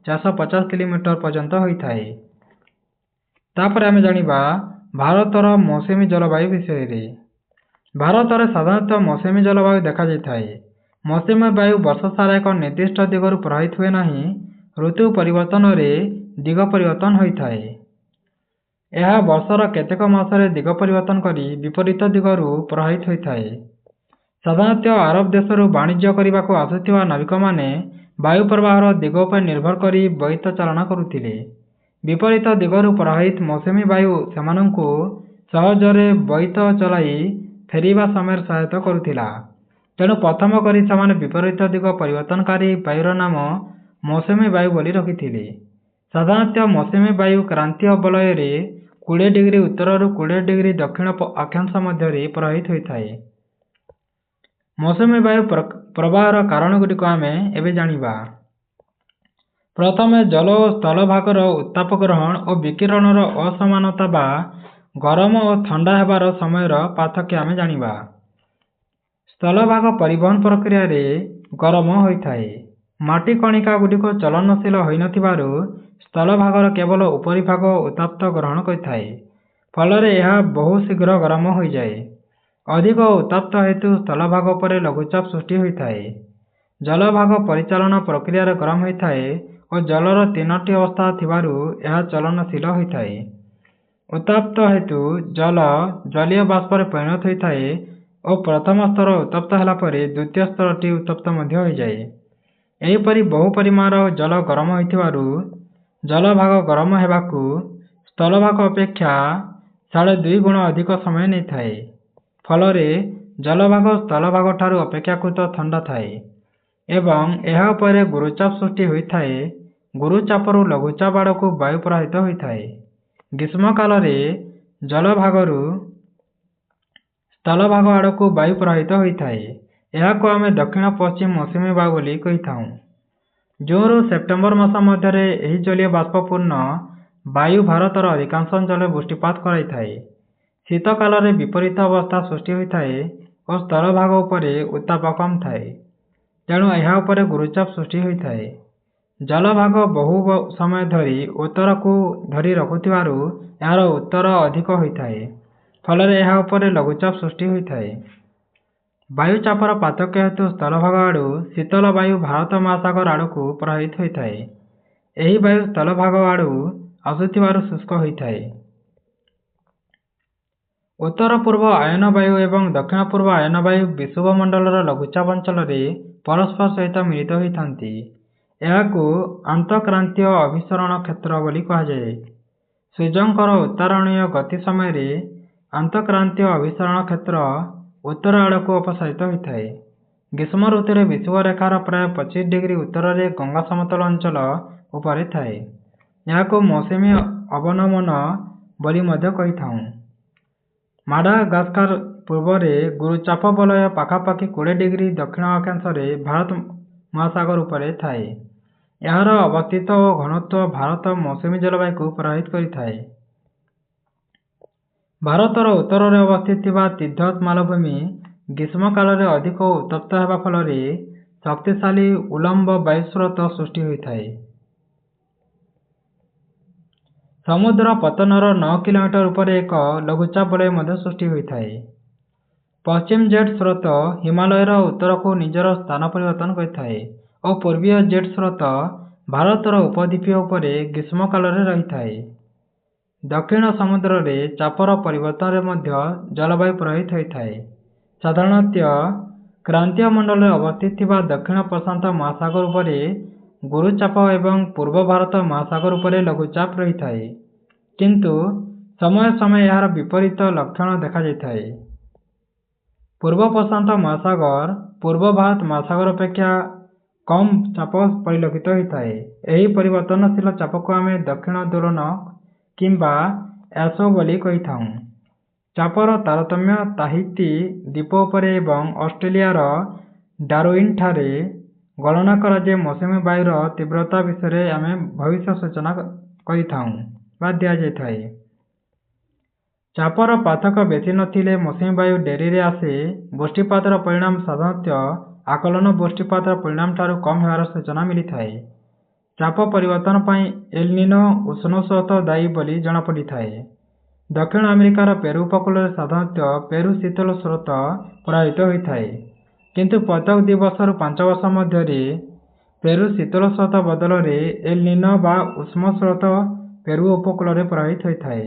450 କିଲୋମିଟର ପର୍ଯ୍ୟନ୍ତ ହୋଇଥାଏ। ତାପରେ ଆମେ ଜାଣିବା ଭାରତର ମୌସୁମୀ ଜଳବାୟୁ ବିଷୟରେ। ଭାରତରେ ସାଧାରଣତଃ ମୌସୁମୀ ଜଳବାୟୁ ଦେଖାଯାଇଥାଏ। ମୌସୁମୀ ବାୟୁ ବର୍ଷ ସାରା ଏକ ନିର୍ଦ୍ଦିଷ୍ଟ ଦିଗରୁ ପ୍ରବାହିତ ହୁଏ ନାହିଁ, ଋତୁ ପରିବର୍ତ୍ତନରେ ଦିଗ ପରିବର୍ତ୍ତନ ହୋଇଥାଏ। ଏହା ବର୍ଷର କେତେକ ମାସରେ ଦିଗ ପରିବର୍ତ୍ତନ କରି ବିପରୀତ ଦିଗରୁ ପ୍ରବାହିତ ହୋଇଥାଏ। ସାଧାରଣତଃ ଆରବ ଦେଶରୁ ବାଣିଜ୍ୟ କରିବାକୁ ଆସୁଥିବା ନାବିକମାନେ ବାୟୁ ପ୍ରବାହର ଦିଗ ଉପରେ ନିର୍ଭର କରି ବୋଇତ ଚାଳନା କରୁଥିଲେ। ବିପରୀତ ଦିଗରୁ ପ୍ରବାହିତ ମୌସୁମୀ ବାୟୁ ସେମାନଙ୍କୁ ସହଜରେ ବୋଇତ ଚଳାଇ ଫେରିବା ସମୟରେ ସହାୟତା କରୁଥିଲା। ତେଣୁ ପ୍ରଥମ କରି ସେମାନେ ବିପରୀତ ଦିଗ ପରିବର୍ତ୍ତନକାରୀ ବାୟୁର ନାମ ମୌସୁମୀ ବାୟୁ ବୋଲି ରଖିଥିଲେ। ସାଧାରଣତଃ ମୌସୁମୀ ବାୟୁ କ୍ରାନ୍ତୀୟ ବଳୟରେ 20 ଡିଗ୍ରୀ ଉତ୍ତରରୁ 20 ଡିଗ୍ରୀ ଦକ୍ଷିଣ ଅକ୍ଷାଂଶ ମଧ୍ୟରେ ପ୍ରବାହିତ ହୋଇଥାଏ। ମୌସୁମୀ ବାୟୁ ପ୍ରବାହର କାରଣଗୁଡ଼ିକ ଆମେ ଏବେ ଜାଣିବା। ପ୍ରଥମେ ଜଳ ଓ ସ୍ଥଳ ଭାଗର ଉତ୍ତାପ ଗ୍ରହଣ ଓ ବିକିରଣର ଅସମାନତା ବା ଗରମ ଓ ଥଣ୍ଡା ହେବାର ସମୟର ପାର୍ଥକ୍ୟ ଆମେ ଜାଣିବା। ସ୍ଥଳଭାଗ ପରିବହନ ପ୍ରକ୍ରିୟାରେ ଗରମ ହୋଇଥାଏ। ମାଟି କଣିକା ଗୁଡ଼ିକ ଚଳନଶୀଳ ହୋଇନଥିବାରୁ ସ୍ଥଳଭାଗର କେବଳ ଉପରି ଭାଗ ଉତ୍ତାପ ଗ୍ରହଣ କରିଥାଏ, ଫଳରେ ଏହା ବହୁ ଶୀଘ୍ର ଗରମ ହୋଇଯାଏ। ଅଧିକ ଉତ୍ତାପ ହେତୁ ସ୍ଥଳଭାଗ ଉପରେ ଲଘୁଚାପ ସୃଷ୍ଟି ହୋଇଥାଏ। ଜଳଭାଗ ପରିଚାଳନା ପ୍ରକ୍ରିୟାରେ ଗରମ ହୋଇଥାଏ ଓ ଜଳର 3ଟି ଅବସ୍ଥା ଥିବାରୁ ଏହା ଚଳନଶୀଳ ହୋଇଥାଏ। ଉତ୍ତାପ ହେତୁ ଜଳ ଜଳୀୟ ବାଷ୍ପରେ ପରିଣତ ହୋଇଥାଏ ଓ ପ୍ରଥମ ସ୍ତର ଉତ୍ତପ୍ତ ହେଲା ପରେ ଦ୍ୱିତୀୟ ସ୍ତରଟି ଉତ୍ତପ୍ତ ମଧ୍ୟ ହୋଇଯାଏ। ଏହିପରି ବହୁ ପରିମାଣର ଜଳ ଗରମ ହୋଇଥିବାରୁ ଜଳଭାଗ ଗରମ ହେବାକୁ ସ୍ଥଳଭାଗ ଅପେକ୍ଷା 2.5 ଗୁଣ ଅଧିକ ସମୟ ନେଇଥାଏ। ଫଳରେ ଜଳଭାଗ ସ୍ଥଳଭାଗଠାରୁ ଅପେକ୍ଷାକୃତ ଥଣ୍ଡା ଥାଏ ଏବଂ ଏହା ଉପରେ ଗୁରୁଚାପ ସୃଷ୍ଟି ହୋଇଥାଏ। ଗୁରୁଚାପରୁ ଲଘୁଚାପ ଆଡ଼କୁ ବାୟୁ ପ୍ରବାହିତ ହୋଇଥାଏ। ଗ୍ରୀଷ୍ମ କାଳରେ ଜଳଭାଗରୁ ସ୍ଥଳଭାଗ ଆଡ଼କୁ ବାୟୁ ପ୍ରବାହିତ ହୋଇଥାଏ। ଏହାକୁ ଆମେ ଦକ୍ଷିଣ ପଶ୍ଚିମ ମୌସୁମୀ ବାୟୁ ବୋଲି କହିଥାଉ। ଜୁନରୁ ସେପ୍ଟେମ୍ବର ମାସ ମଧ୍ୟରେ ଏହି ଜଳୀୟ ବାଷ୍ପପୂର୍ଣ୍ଣ ବାୟୁ ଭାରତର ଅଧିକାଂଶ ଅଞ୍ଚଳରେ ବୃଷ୍ଟିପାତ କରାଇଥାଏ। ଶୀତ କାଳରେ ବିପରୀତ ଅବସ୍ଥା ସୃଷ୍ଟି ହୋଇଥାଏ ଓ ସ୍ଥଳଭାଗ ଉପରେ ଉତ୍ତାପ କମ୍ ଥାଏ, ତେଣୁ ଏହା ଉପରେ ଗୁରୁଚାପ ସୃଷ୍ଟି ହୋଇଥାଏ। ଜଳଭାଗ ବହୁ ସମୟ ଧରି ଉତ୍ତରକୁ ଧରି ରଖୁଥିବାରୁ ଏହାର ଉତ୍ତର ଅଧିକ ହୋଇଥାଏ, ଫଳରେ ଏହା ଉପରେ ଲଘୁଚାପ ସୃଷ୍ଟି ହୋଇଥାଏ। ବାୟୁଚାପର ପାର୍ଥକ୍ୟ ହେତୁ ସ୍ଥଳଭାଗ ଆଡ଼ୁ ଶୀତଳ ବାୟୁ ଭାରତ ମହାସାଗର ଆଡ଼କୁ ପ୍ରବାହିତ ହୋଇଥାଏ। ଏହି ବାୟୁ ସ୍ଥଳଭାଗ ଆଡ଼ୁ ଆସୁଥିବାରୁ ଶୁଷ୍କ ହୋଇଥାଏ। ଉତ୍ତର ପୂର୍ବ ଆୟନ ବାୟୁ ଏବଂ ଦକ୍ଷିଣ ପୂର୍ବ ଆୟନ ବାୟୁ ବିଷୁବମଣ୍ଡଳର ଲଘୁଚାପ ଅଞ୍ଚଳରେ ପରସ୍ପର ସହିତ ମିଳିତ ହୋଇଥାନ୍ତି। ଏହାକୁ ଆନ୍ତଃକ୍ରାନ୍ତୀୟ ଅଭିସରଣ କ୍ଷେତ୍ର ବୋଲି କୁହାଯାଏ। ସୂର୍ଯ୍ୟଙ୍କର ଉତ୍ତରାୟଣୀୟ ଗତି ସମୟରେ ଆନ୍ତଃକ୍ରାନ୍ତୀୟ ଅଭିସରଣ କ୍ଷେତ୍ର ଉତ୍ତର ଆଡ଼କୁ ଅପସାରିତ ହୋଇଥାଏ। ଗ୍ରୀଷ୍ମ ଋତୁରେ ବିଷୁବରେଖାର ପ୍ରାୟ 25 ଡିଗ୍ରୀ ଉତ୍ତରରେ ଗଙ୍ଗା ସମତଳ ଅଞ୍ଚଳ ଉପରେ ଥାଏ। ଏହାକୁ ମୌସୁମୀ ଅବନମନ ବୋଲି ମଧ୍ୟ କହିଥାଉ। ମାଡାଗାସ୍କାର ପୂର୍ବରେ ଗୁରୁଚାପ ବଳୟ ପାଖାପାଖି 20 ଡିଗ୍ରୀ ଦକ୍ଷିଣ ଅକ୍ଷାଂଶରେ ଭାରତ ମହାସାଗର ଉପରେ ଥାଏ। ଏହାର ଅବସ୍ଥିତ ଓ ଘନତ୍ୱ ଭାରତ ମୌସୁମୀ ଜଳବାୟୁକୁ ପ୍ରଭାବିତ କରିଥାଏ। ଭାରତର ଉତ୍ତରରେ ଅବସ୍ଥିତ ଥିବା ତିବ୍ଦତ ମାଳଭୂମି ଗ୍ରୀଷ୍ମ କାଳରେ ଅଧିକ ଉତ୍ତପ୍ତ ହେବା ଫଳରେ ଶକ୍ତିଶାଳୀ ଉଲମ୍ବ ବାୟୁସ୍ରୋତ ସୃଷ୍ଟି ହୋଇଥାଏ। ସମୁଦ୍ର ପତନର 9 କିଲୋମିଟର ଉପରେ ଏକ ଲଘୁଚାପ ବଳୟ ମଧ୍ୟ ସୃଷ୍ଟି ହୋଇଥାଏ। ପଶ୍ଚିମ ଜେଟ୍ ସ୍ରୋତ ହିମାଳୟର ଉତ୍ତରକୁ ନିଜର ସ୍ଥାନ ପରିବର୍ତ୍ତନ କରିଥାଏ ଓ ପୂର୍ବୀୟ ଜେଟ୍ ସ୍ରୋତ ଭାରତର ଉପଦ୍ୱୀପୀୟ ଉପରେ ଗ୍ରୀଷ୍ମ କାଳରେ ରହିଥାଏ। ଦକ୍ଷିଣ ସମୁଦ୍ରରେ ଚାପର ପରିବର୍ତ୍ତନରେ ମଧ୍ୟ ଜଳବାୟୁ ପ୍ରଭାବିତ ହୋଇଥାଏ। ସାଧାରଣତଃ କ୍ରାନ୍ତୀୟ ମଣ୍ଡଳରେ ଅବସ୍ଥିତ ଥିବା ଦକ୍ଷିଣ ପ୍ରଶାନ୍ତ ମହାସାଗର ଉପରେ ଗୁରୁଚାପ ଏବଂ ପୂର୍ବ ଭାରତ ମହାସାଗର ଉପରେ ଲଘୁଚାପ ରହିଥାଏ, କିନ୍ତୁ ସମୟ ସମୟ ଏହାର ବିପରୀତ ଲକ୍ଷଣ ଦେଖାଯାଇଥାଏ। ପୂର୍ବ ପ୍ରଶାନ୍ତ ମହାସାଗର ପୂର୍ବ ଭାରତ ମହାସାଗର ଅପେକ୍ଷା କମ୍ ଚାପ ପରିଲକ୍ଷିତ ହୋଇଥାଏ। ଏହି ପରିବର୍ତ୍ତନଶୀଳ ଚାପକୁ ଆମେ ଦକ୍ଷିଣ ଦୋଳନ କିମ୍ବା ଏସୋ ବୋଲି କହିଥାଉ। ଚାପର ତାରତମ୍ୟ ତାହିତି ଦ୍ୱୀପ ଉପରେ ଏବଂ ଅଷ୍ଟ୍ରେଲିଆର ଡାରୱିନ୍ଠାରେ ଗଣନା କରାଯାଇ ମୌସୁମୀ ବାୟୁର ତୀବ୍ରତା ବିଷୟରେ ଆମେ ଭବିଷ୍ୟ ସୂଚନା କରିଥାଉ ବା ଦିଆଯାଇଥାଏ। ଚାପର ପାର୍ଥକ୍ୟ ବେଶୀ ନଥିଲେ ମୌସୁମୀ ବାୟୁ ଡେରିରେ ଆସେ। ବୃଷ୍ଟିପାତର ପରିମାଣ ସାଧାରଣତଃ ଆକଳନ ବୃଷ୍ଟିପାତର ପରିମାଣଠାରୁ କମ୍ ହେବାର ସୂଚନା ମିଳିଥାଏ। ଚାପ ପରିବର୍ତ୍ତନ ପାଇଁ ଏଲ୍ ନିନୋ ଉଷ୍ଣ ସ୍ରୋତ ଦାୟୀ ବୋଲି ଜଣାପଡ଼ିଥାଏ। ଦକ୍ଷିଣ ଆମେରିକାର ପେରୁ ଉପକୂଳରେ ସାଧାରଣତଃ ପେରୁ ଶୀତଳ ସ୍ରୋତ ପ୍ରବାହିତ ହୋଇଥାଏ, କିନ୍ତୁ ପ୍ରତ୍ୟେକ 2 ବର୍ଷରୁ 5 ବର୍ଷ ମଧ୍ୟରେ ପେରୁ ଶୀତଳ ସ୍ରୋତ ବଦଳରେ ଏଲ୍ ନିନୋ ବା ଉଷ୍ମ ସ୍ରୋତ ପେରୁ ଉପକୂଳରେ ପ୍ରବାହିତ ହୋଇଥାଏ।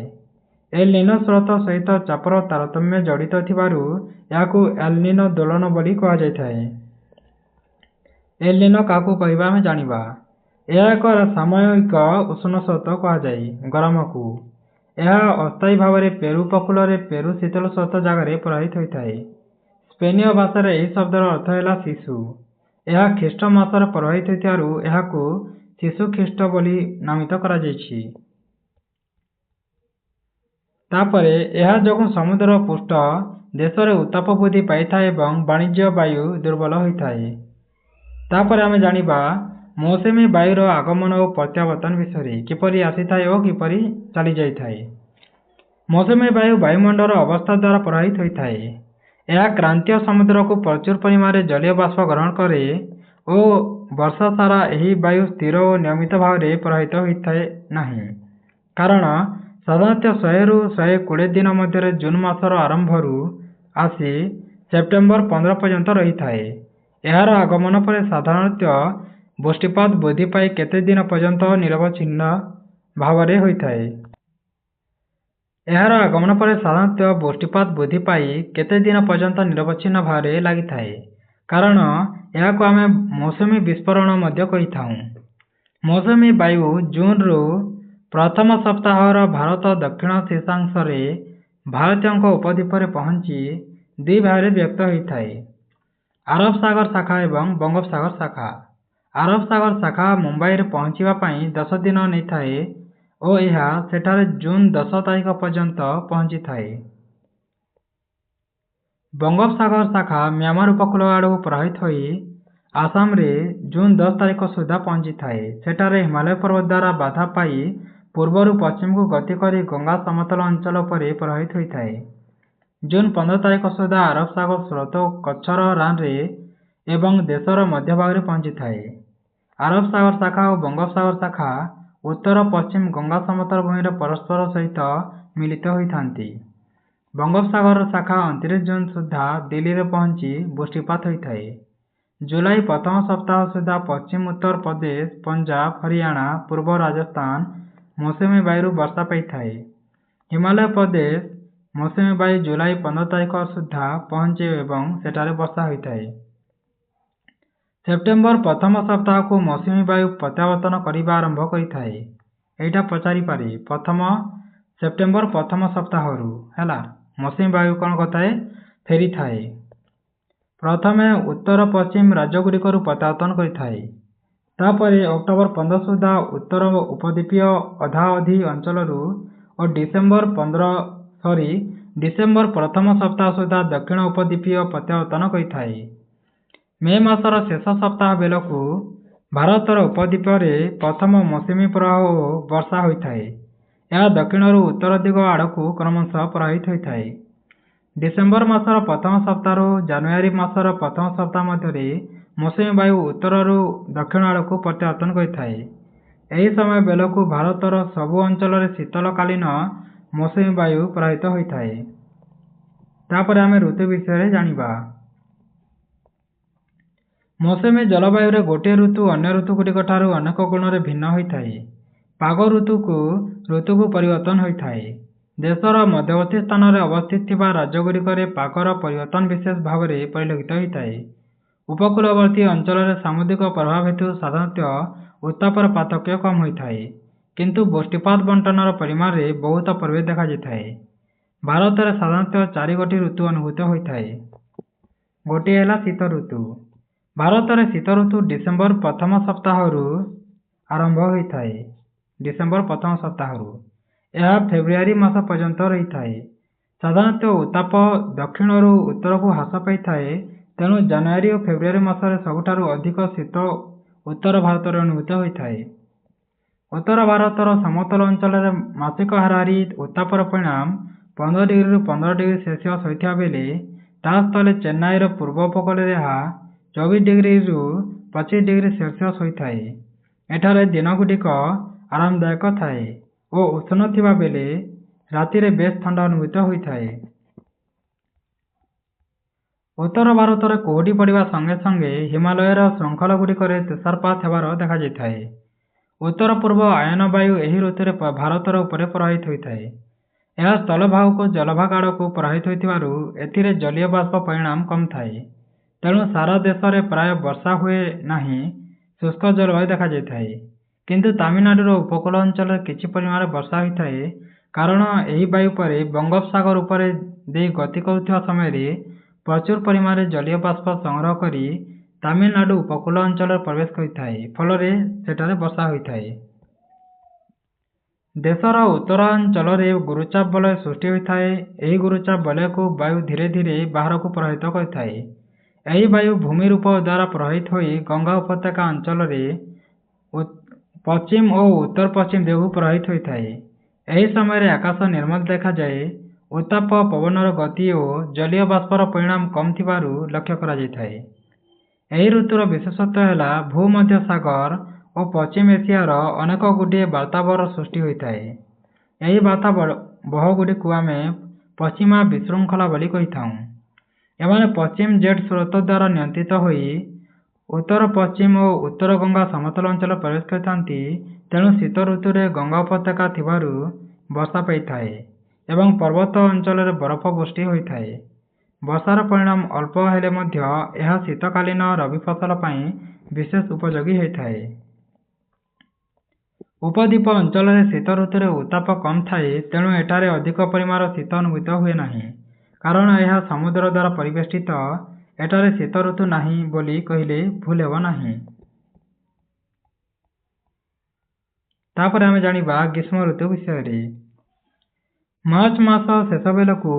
ଏଲ୍ ନିନୋ ସ୍ରୋତ ସହିତ ଚାପର ତାରତମ୍ୟ ଜଡ଼ିତ ଥିବାରୁ ଏହାକୁ ଏଲ୍ ନିନୋ ଦୋଳନ ବୋଲି କୁହାଯାଇଥାଏ। ଏଲ୍ ନିନୋ କାହାକୁ କହିବା ଆମେ ଜାଣିବା। ଏହା ଏକ ସାମୟିକ ଉଷ୍ଣ ସ୍ରୋତ କୁହାଯାଏ। ଗରମକୁ ଏହା ଅସ୍ଥାୟୀ ଭାବରେ ପେରୁ ଉପକୂଳରେ ପେରୁ ଶୀତଳ ସ୍ରୋତ ଜାଗାରେ ପ୍ରବାହିତ ହୋଇଥାଏ। ସ୍ପେନୀୟ ଭାଷାରେ ଏହି ଶବ୍ଦର ଅର୍ଥ ହେଲା ଶିଶୁ। ଏହା ଖ୍ରୀଷ୍ଟ ମାସରେ ପ୍ରବାହିତ ହୋଇଥିବାରୁ ଏହାକୁ ଶିଶୁ ଖ୍ରୀଷ୍ଟ ବୋଲି ନାମିତ କରାଯାଇଛି। ତାପରେ ଏହା ଯୋଗୁଁ ସମୁଦ୍ର ପୃଷ୍ଠ ଦେଶରେ ଉତ୍ତାପ ବୃଦ୍ଧି ପାଇଥାଏ ଏବଂ ବାଣିଜ୍ୟ ବାୟୁ ଦୁର୍ବଳ ହୋଇଥାଏ। ତାପରେ ଆମେ ଜାଣିବା ମୌସୁମୀ ବାୟୁର ଆଗମନ ଓ ପ୍ରତ୍ୟାବର୍ତ୍ତନ ବିଷୟରେ, କିପରି ଆସିଥାଏ ଓ କିପରି ଚାଲିଯାଇଥାଏ। ମୌସୁମୀ ବାୟୁ ବାୟୁମଣ୍ଡଳର ଅବସ୍ଥା ଦ୍ୱାରା ପ୍ରବାହିତ ହୋଇଥାଏ। ଏହା କ୍ରାନ୍ତୀୟ ସମୁଦ୍ରକୁ ପ୍ରଚୁର ପରିମାଣରେ ଜଳୀୟ ବାଷ୍ପ ଗ୍ରହଣ କରେ ଓ ବର୍ଷ ସାରା ଏହି ବାୟୁ ସ୍ଥିର ଓ ନିୟମିତ ଭାବରେ ପ୍ରବାହିତ ହୋଇଥାଏ ନାହିଁ, କାରଣ ସାଧାରଣତଃ 100ରୁ 120 ଦିନ ମଧ୍ୟରେ ଜୁନ୍ ମାସର ଆରମ୍ଭରୁ ଆସି ସେପ୍ଟେମ୍ବର 15 ପର୍ଯ୍ୟନ୍ତ ରହିଥାଏ। ଏହାର ଆଗମନ ପରେ ସାଧାରଣତଃ ବୃଷ୍ଟିପାତ ବୃଦ୍ଧି ପାଇ କେତେ ଦିନ ପର୍ଯ୍ୟନ୍ତ ନିରବଚ୍ଛିନ୍ନ ଭାବରେ ହୋଇଥାଏ। ଏହାର ଆଗମନ ପରେ ସାଧାରଣତଃ ବୃଷ୍ଟିପାତ ବୃଦ୍ଧି ପାଇ କେତେ ଦିନ ପର୍ଯ୍ୟନ୍ତ ନିରବଚ୍ଛିନ୍ନ ଭାବରେ ଲାଗିଥାଏ, କାରଣ ଏହାକୁ ଆମେ ମୌସୁମୀ ବିସ୍ଫୋରଣ ମଧ୍ୟ କହିଥାଉ। ମୌସୁମୀ ବାୟୁ ଜୁନ୍‌ରୁ ପ୍ରଥମ ସପ୍ତାହର ଭାରତ ଦକ୍ଷିଣ ଶୀର୍ଷାଂଶରେ ଭାରତୀୟଙ୍କ ଉପଦ୍ୱୀପରେ ପହଞ୍ଚି 2 ଭାଗରେ ବିଭକ୍ତ ହୋଇଥାଏ: ଆରବ ସାଗର ଶାଖା ଏବଂ ବଙ୍ଗୋପସାଗର ଶାଖା। ଆରବ ସାଗର ଶାଖା ମୁମ୍ବାଇରେ ପହଞ୍ଚିବା ପାଇଁ 10 ଦିନ ନେଇଥାଏ ଓ ଏହା ସେଠାରେ ଜୁନ୍ 10 ତାରିଖ ପର୍ଯ୍ୟନ୍ତ ପହଞ୍ଚିଥାଏ। ବଙ୍ଗୋପସାଗର ଶାଖା ମ୍ୟାମାର ଉପକୂଳ ଆଡ଼କୁ ପ୍ରବାହିତ ହୋଇ ଆସାମରେ ଜୁନ୍ 10 ତାରିଖ ସୁଦ୍ଧା ପହଞ୍ଚିଥାଏ। ସେଠାରେ ହିମାଳୟ ପର୍ବତ ଦ୍ୱାରା ବାଧା ପାଇ ପୂର୍ବରୁ ପଶ୍ଚିମକୁ ଗତି କରି ଗଙ୍ଗା ସମତଳ ଅଞ୍ଚଳ ଉପରେ ପ୍ରବାହିତ ହୋଇଥାଏ। ଜୁନ୍ 15 ତାରିଖ ସୁଦ୍ଧା ଆରବ ସାଗର ସ୍ରୋତ କଚ୍ଛର ରାନରେ ଏବଂ ଦେଶର ମଧ୍ୟଭାଗରେ ପହଞ୍ଚିଥାଏ। ଆରବ ସାଗର ଶାଖା ଓ ବଙ୍ଗୋପସାଗର ଶାଖା ଉତ୍ତର ପଶ୍ଚିମ ଗଙ୍ଗା ସମତଳ ଭୂମିରେ ପରସ୍ପର ସହିତ ମିଳିତ ହୋଇଥାନ୍ତି। ବଙ୍ଗୋପସାଗର ଶାଖା 29 ଜୁନ୍ ସୁଦ୍ଧା ଦିଲ୍ଲୀରେ ପହଞ୍ଚି ବୃଷ୍ଟିପାତ ହୋଇଥାଏ। ଜୁଲାଇ ପ୍ରଥମ ସପ୍ତାହ ସୁଦ୍ଧା ପଶ୍ଚିମ ଉତ୍ତର ପ୍ରଦେଶ, ପଞ୍ଜାବ, ହରିୟାଣା, ପୂର୍ବ ରାଜସ୍ଥାନ ମୌସୁମୀ ବାୟୁରୁ ବର୍ଷା ପାଇଥାଏ। ହିମାଚଳ ପ୍ରଦେଶ ମୌସୁମୀ ବାୟୁ ଜୁଲାଇ 15 ତାରିଖ ସୁଦ୍ଧା ପହଞ୍ଚେ ଏବଂ ସେଠାରେ ବର୍ଷା ହୋଇଥାଏ। ସେପ୍ଟେମ୍ବର ପ୍ରଥମ ସପ୍ତାହକୁ ମୌସୁମୀ ବାୟୁ ପ୍ରତ୍ୟାବର୍ତ୍ତନ କରିବା ଆରମ୍ଭ କରିଥାଏ। ଏଇଟା ପଚାରିପାରେ, ସେପ୍ଟେମ୍ବର ପ୍ରଥମ ସପ୍ତାହରୁ ହେଲା ମୌସୁମୀ ବାୟୁ କ'ଣ କରିଥାଏ? ଫେରିଥାଏ। ପ୍ରଥମେ ଉତ୍ତର ପଶ୍ଚିମ ରାଜ୍ୟଗୁଡ଼ିକରୁ ପ୍ରତ୍ୟାବର୍ତ୍ତନ କରିଥାଏ। ତାପରେ ଅକ୍ଟୋବର 15 ସୁଦ୍ଧା ଉତ୍ତର ଉପଦ୍ୱୀପୀୟ ଅଧାଅଧି ଅଞ୍ଚଳରୁ ଓ ଡିସେମ୍ବର ପ୍ରଥମ ସପ୍ତାହ ସୁଦ୍ଧା ଦକ୍ଷିଣ ଉପଦ୍ୱୀପୀୟ ପ୍ରତ୍ୟାବର୍ତ୍ତନ କରିଥାଏ। ମେ ମାସର ଶେଷ ସପ୍ତାହ ବେଳକୁ ଭାରତର ଉପଦ୍ୱୀପରେ ପ୍ରଥମ ମୌସୁମୀ ପ୍ରବାହ ଓ ବର୍ଷା ହୋଇଥାଏ। ଏହା ଦକ୍ଷିଣରୁ ଉତ୍ତର ଦିଗ ଆଡ଼କୁ କ୍ରମଶଃ ପ୍ରବାହିତ ହୋଇଥାଏ। ଡିସେମ୍ବର ମାସର ପ୍ରଥମ ସପ୍ତାହରୁ ଜାନୁଆରୀ ମାସର ପ୍ରଥମ ସପ୍ତାହ ମଧ୍ୟରେ ମୌସୁମୀ ବାୟୁ ଉତ୍ତରରୁ ଦକ୍ଷିଣ ଆଡ଼କୁ ପ୍ରତ୍ୟାବର୍ତ୍ତନ କରିଥାଏ। ଏହି ସମୟ ବେଳକୁ ଭାରତର ସବୁ ଅଞ୍ଚଳରେ ଶୀତକାଳୀନ ମୌସୁମୀ ବାୟୁ ପ୍ରବାହିତ ହୋଇଥାଏ। ତାପରେ ଆମେ ଋତୁ ବିଷୟରେ ଜାଣିବା। ମୌସୁମୀ ଜଳବାୟୁରେ ଗୋଟିଏ ଋତୁ ଅନ୍ୟ ଋତୁଗୁଡ଼ିକ ଠାରୁ ଅନେକ ଗୁଣରେ ଭିନ୍ନ ହୋଇଥାଏ। ପାଗ ଋତୁକୁ ପରିବର୍ତ୍ତନ ହୋଇଥାଏ। ଦେଶର ମଧ୍ୟବର୍ତ୍ତୀ ସ୍ଥାନରେ ଅବସ୍ଥିତ ଥିବା ରାଜ୍ୟଗୁଡ଼ିକରେ ପାଗର ପରିବର୍ତ୍ତନ ବିଶେଷ ଭାବରେ ପରିଲକ୍ଷିତ ହୋଇଥାଏ। ଉପକୂଳବର୍ତ୍ତୀ ଅଞ୍ଚଳରେ ସାମୁଦ୍ରିକ ପ୍ରଭାବ ହେତୁ ସାଧାରଣତଃ ଉତ୍ତାପର ପାର୍ଥକ୍ୟ କମ୍ ହୋଇଥାଏ, କିନ୍ତୁ ବୃଷ୍ଟିପାତ ବଣ୍ଟନର ପରିମାଣରେ ବହୁତ ପ୍ରଭେଦ ଦେଖାଯାଇଥାଏ। ଭାରତରେ ସାଧାରଣତଃ 4 ଗୋଟି ଋତୁ ଅନୁଭୂତ ହୋଇଥାଏ। ଗୋଟିଏ ହେଲା ଶୀତ ଋତୁ। ଭାରତରେ ଶୀତ ଋତୁ ଡିସେମ୍ବର ପ୍ରଥମ ସପ୍ତାହରୁ ଆରମ୍ଭ ହୋଇଥାଏ। ଏହା ଫେବୃଆରୀ ମାସ ପର୍ଯ୍ୟନ୍ତ ରହିଥାଏ। ସାଧାରଣତଃ ଉତ୍ତାପ ଦକ୍ଷିଣରୁ ଉତ୍ତରକୁ ହ୍ରାସ ପାଇଥାଏ, ତେଣୁ ଜାନୁଆରୀ ଓ ଫେବୃଆରୀ ମାସରେ ସବୁଠାରୁ ଅଧିକ ଶୀତ ଉତ୍ତର ଭାରତରେ ଅନୁଭୂତ ହୋଇଥାଏ। ଉତ୍ତର ଭାରତର ସମତଳ ଅଞ୍ଚଳରେ ମାସିକ ହାରାହାରି ଉତ୍ତାପର ପରିମାଣ 15 डिग्री 15 डिग्री सेल्सियस होता बेले ता स्थले चेन्नईर पूर्व उपकूल यहाँ 24 डिग्री 25 डिग्री सेल्सियस होता है। एठारे दिनगुड़िक आरामदायक थाए और उष्ण थिबा बेले रातिरे बेस ठंडा अनुभूत होता है। उत्तर भारत में कुहुड़ी पड़ा संगे संगे हिमालयर श्रृंखला गुड़िकर तुषारपात होबार देखा जाए। उत्तर पूर्व आयन वायु यही ऋतु भारतर उपर प्रभावित होता है। यह स्थलभाग को जलभाग आड़ को प्रभावित होतिबारु एथिरे जलीय बाष्प परिणाम कम थाए। तेणु सारा देश में प्राय वर्षा हुए नहीं, शुष्क जलवायु देखा जाए। किंतु तमिलनाडुर उपकूल अंचल किछि परिमाण वर्षा होता है, कारण यही वायु पर बंगोपसागर उपर दे गति करुवा समय प्रचुर परिमाण जलीय बाष्प संग्रह करी तमिलनाडु उपकूल अंचल प्रवेश करिथाए, फल सेठारे वर्षा होता है। देशर उत्तरांचल गुरुचाप बलय सृष्टि होता है। यही गुरुचाप बलय को वायु धीरे धीरे बाहर को प्रभावित करता है। यही वायु भूमि रूप द्वारा प्रभावित हो गंगा उपत्यका अंचल पश्चिम और उत्तर पश्चिम दिगू प्रभावित होता है। यही समय आकाश निर्मल देखा जाए। उत्ताप पवनर गति और जलीय बाष्पर परिणाम कम थिबारु लक्ष्य करा जायथाए। यही ऋतुर विशेषत्व है भूमध्य सागर और पश्चिम एशियार अनेक गुड़िए वातावरण सृष्टि होता है। यही वातावरण गुड़ी को आम पश्चिमा विशृंखला बोली कही था। एमाने पश्चिम जेट स्रोत द्वारा नियंत्रित होई उत्तर पश्चिम और उत्तर गंगा समतल अंचल प्रवेश करते। तेणु शीत ऋतु में गंगा उपत्यका थिबारु वर्षा पाई एवं पर्वत अंचल बरफ वृष्टि होता है। वर्षार परिणाम अल्प हेले मध्य यह शीतकालीन रबी फसल पाई विशेष उपयोगी होता है। उपद्वीप अंचल शीत ऋतु में उत्ताप कम थाए, तेणु एठारे अधिक परिमाण शीत अनुभूत हुए नहीं, कारण यह समुद्र द्वारा परिवेष्टित। एठारे शीत ऋतु नहीं बोली कहले भूल हेब नहीं। तापर आमे जानिबा ग्रीष्म ऋतु विषय। मार्च मास शेष बेलू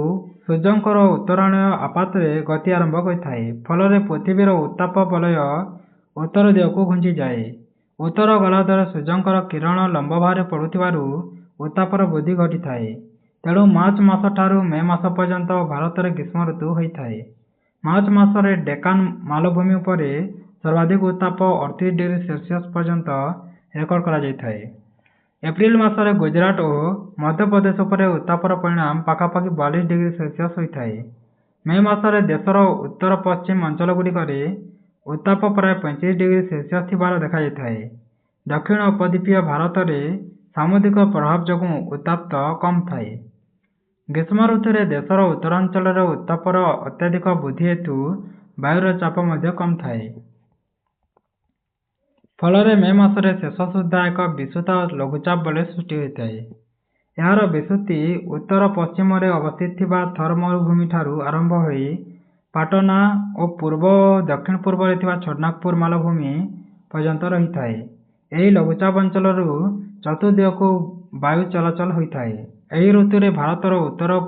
सूर्यंकर उत्तरायण आपातरे गति आरंभ करता है, फल पृथ्वीर उत्ताप बलय उत्तर दिग को घुंची जाए। उत्तर गला द्वारा सूर्यंकर किरण लंब भाव पड़ुथिबारु उत्तापर वृद्धि घटी थाए। तेणु मार्च मास ठारू मे मास पर्यंत भारत में ग्रीष्म ऋतु होता है। मार्च मासरे डेकान मालभूमि उपर सर्वाधिक उत्ताप 38 डिग्री सेल्सियस पर्यंत रेकर्ड करा जायथाए। एप्रिल मासरे गुजरात और मध्य प्रदेश उपर उत्तापर परिणाम पाखापाखि 42 डिग्री सेल्सियस होता है। मे मासरे देशर उत्तर पश्चिम अंचल गुड़िकर उत्ताप प्राय 35 डिग्री सेल्सियस थिबार देखा जायथाए। दक्षिण उपद्वीपीय भारत में सामुद्रिक प्रभाव जोगु उत्ताप कम थाए। ग्रीष्म ऋतु में देशर उत्तरांचल उत्तापर अत्यधिक वृद्धि हेतु वायुर चाप कम थाए। फल मे मासरे शेष सुधा एक विस्तृत लघुचाप बलय सृष्टि होता है। यार विस्तृति उत्तर पश्चिम में अवस्थित थर मरुभूमि ठारू आरंभ हो पाटना और पूर्व दक्षिण पूर्व छोटनागपुर मालभूमि पर्यंत रही है। यही लघुचाप अंचल चतुर्दिग को वायु चलाचल होता है। यही ऋतु में भारतर उत्तर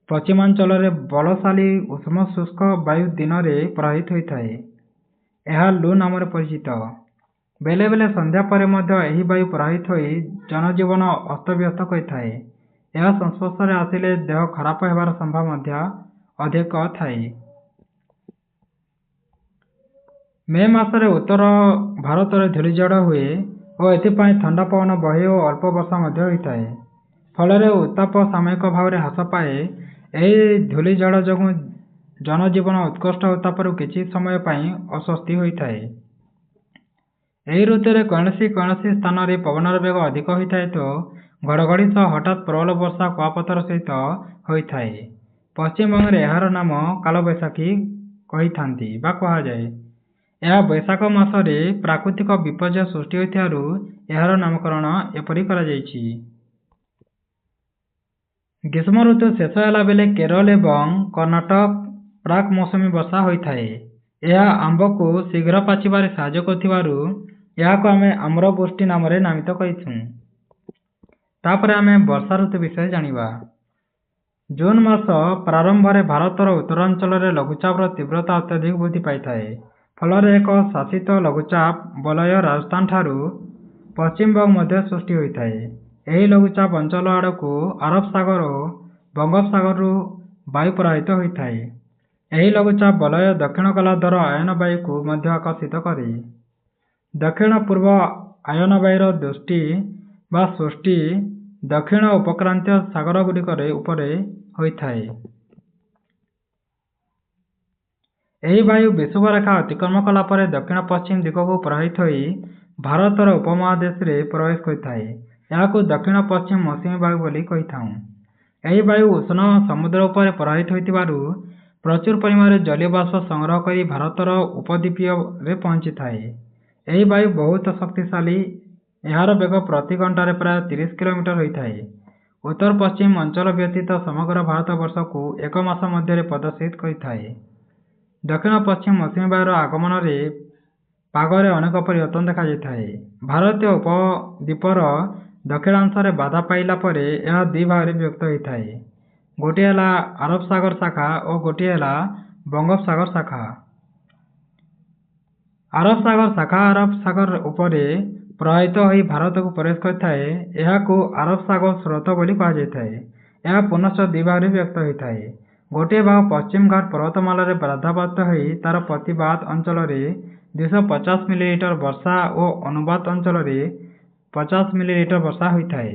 पश्चिमांचल बलशाली उष्म शुष्क वायु दिन में प्रभावित होता है। यह लू नाम परिचित। बेले बेले संध्या पर यही वायु प्रभावित हो जनजीवन अस्तव्यस्त करता है। यह संस्पर्श आसिले देह खराब होबार संभावना अधिक थाए। मे मासरे उत्तर भारत में धूलिझड़ हुए और एथिपाई ठंडा पवन बहे और अल्प वर्षा होता है। फल उत्ताप सामयिक भाव में ह्रास पाए। यही धूलिझड़ जो जनजीवन उत्कृष्ट उत्ताप किछि समय अस्वस्ति होता है। यही ऋतु में कौन स्थान में पवनर वेग अधिक होता है तो घड़घड़ी सह हठात प्रबल वर्षा कुआपथर सहित होता है। पश्चिम बंग यार नाम कालबैशाखी कही कहुए। यह बैशाख मासरे प्राकृतिक विपर्य सृष्टि होथिबारु यार नामकरण एपरि करा जायछि। ग्रीष्म ऋतु शेष होला बेले केरल एवं कर्नाटक प्राक मौसमी वर्षा होता है। यह आंब को शीघ्र पाचिबारे साहाय्य करुथिबारु याको आमे आम्रपुष्टि नाम नामित करिछु। तापर आमे वर्षा ऋतु विषय जानिबा। जून मास प्रारंभ में भारतर उत्तरांचल लघुचापर तीव्रता अत्यधिक वृद्धि पाई थाए। फल एक शासित लघुचाप बलय राजस्थान ठारू पश्चिम बंग मध्य सृष्टि होता है। ଏହି ଲଘୁଚାପ ଅଞ୍ଚଳ ଆଡ଼କୁ ଆରବ ସାଗର ଓ ବଙ୍ଗୋପସାଗରରୁ ବାୟୁ ପ୍ରବାହିତ ହୋଇଥାଏ। ଏହି ଲଘୁଚାପ ବଳୟ ଦକ୍ଷିଣ ଗୋଲାର୍ଦ୍ଧର ଆୟନ ବାୟୁକୁ ମଧ୍ୟ ଆକର୍ଷିତ କରେ। ଦକ୍ଷିଣ ପୂର୍ବ ଆୟନ ବାୟୁର ସୃଷ୍ଟି ଦକ୍ଷିଣ ଉପକ୍ରାନ୍ତୀୟ ସାଗରଗୁଡ଼ିକ ଉପରେ ହୋଇଥାଏ। ଏହି ବାୟୁ ବିଷୁବରେଖା ଅତିକ୍ରମ କଲା ପରେ ଦକ୍ଷିଣ ପଶ୍ଚିମ ଦିଗକୁ ପ୍ରବାହିତ ହୋଇ ଭାରତର ଉପମହାଦେଶରେ ପ୍ରବେଶ କରିଥାଏ। ଏହାକୁ ଦକ୍ଷିଣ ପଶ୍ଚିମ ମୌସୁମୀ ବାୟୁ ବୋଲି କହିଥାଉ। ଏହି ବାୟୁ ଉଷ୍ଣ ସମୁଦ୍ର ଉପରେ ପ୍ରବାହିତ ହୋଇଥିବାରୁ ପ୍ରଚୁର ପରିମାଣରେ ଜଳୀୟ ବାଷ୍ପ ସଂଗ୍ରହ କରି ଭାରତର ଉପଦ୍ୱୀପରେ ପହଞ୍ଚିଥାଏ। ଏହି ବାୟୁ ବହୁତ ଶକ୍ତିଶାଳୀ। ଏହାର ବେଗ ପ୍ରତି ଘଣ୍ଟାରେ ପ୍ରାୟ 30 କିଲୋମିଟର ହୋଇଥାଏ। ଉତ୍ତର ପଶ୍ଚିମ ଅଞ୍ଚଳ ବ୍ୟତୀତ ସମଗ୍ର ଭାରତବର୍ଷକୁ 1 ମାସ ମଧ୍ୟରେ ପ୍ରଦର୍ଶିତ କରିଥାଏ। ଦକ୍ଷିଣ ପଶ୍ଚିମ ମୌସୁମୀ ବାୟୁର ଆଗମନରେ ପାଗରେ ଅନେକ ପରିବର୍ତ୍ତନ ଦେଖାଯାଇଥାଏ। ଭାରତୀୟ ଉପଦ୍ୱୀପର ଦକ୍ଷିଣାଂଶରେ ବାଧା ପାଇଲା ପରେ ଏହା ଦୁଇ ଭାଗରେ ବିଭକ୍ତ ହୋଇଥାଏ। ଗୋଟିଏ ହେଲା ଆରବ ସାଗର ଶାଖା ଓ ଗୋଟିଏ ହେଲା ବଙ୍ଗୋପସାଗର ଶାଖା। ଆରବ ସାଗର ଉପରେ ପ୍ରବାହିତ ହୋଇ ଭାରତକୁ ପ୍ରବେଶ କରିଥାଏ। ଏହାକୁ ଆରବ ସାଗର ସ୍ରୋତ ବୋଲି କୁହାଯାଇଥାଏ। ଏହା ପୁନଶ୍ଚ ଦୁଇ ଭାଗରେ ବିଭକ୍ତ ହୋଇଥାଏ। ଗୋଟିଏ ଭାଗ ପଶ୍ଚିମ ଘାଟ ପର୍ବତମାଳାରେ ବାଧାପ୍ରାପ୍ତ ହୋଇ ତାର ପ୍ରତିବାଦ ଅଞ୍ଚଳରେ 250 ମିଲିଲିଟର ବର୍ଷା ଓ ଅନୁବାଦ ଅଞ୍ଚଳରେ 50 ମିଲିଲିଟର ବର୍ଷା ହୋଇଥାଏ।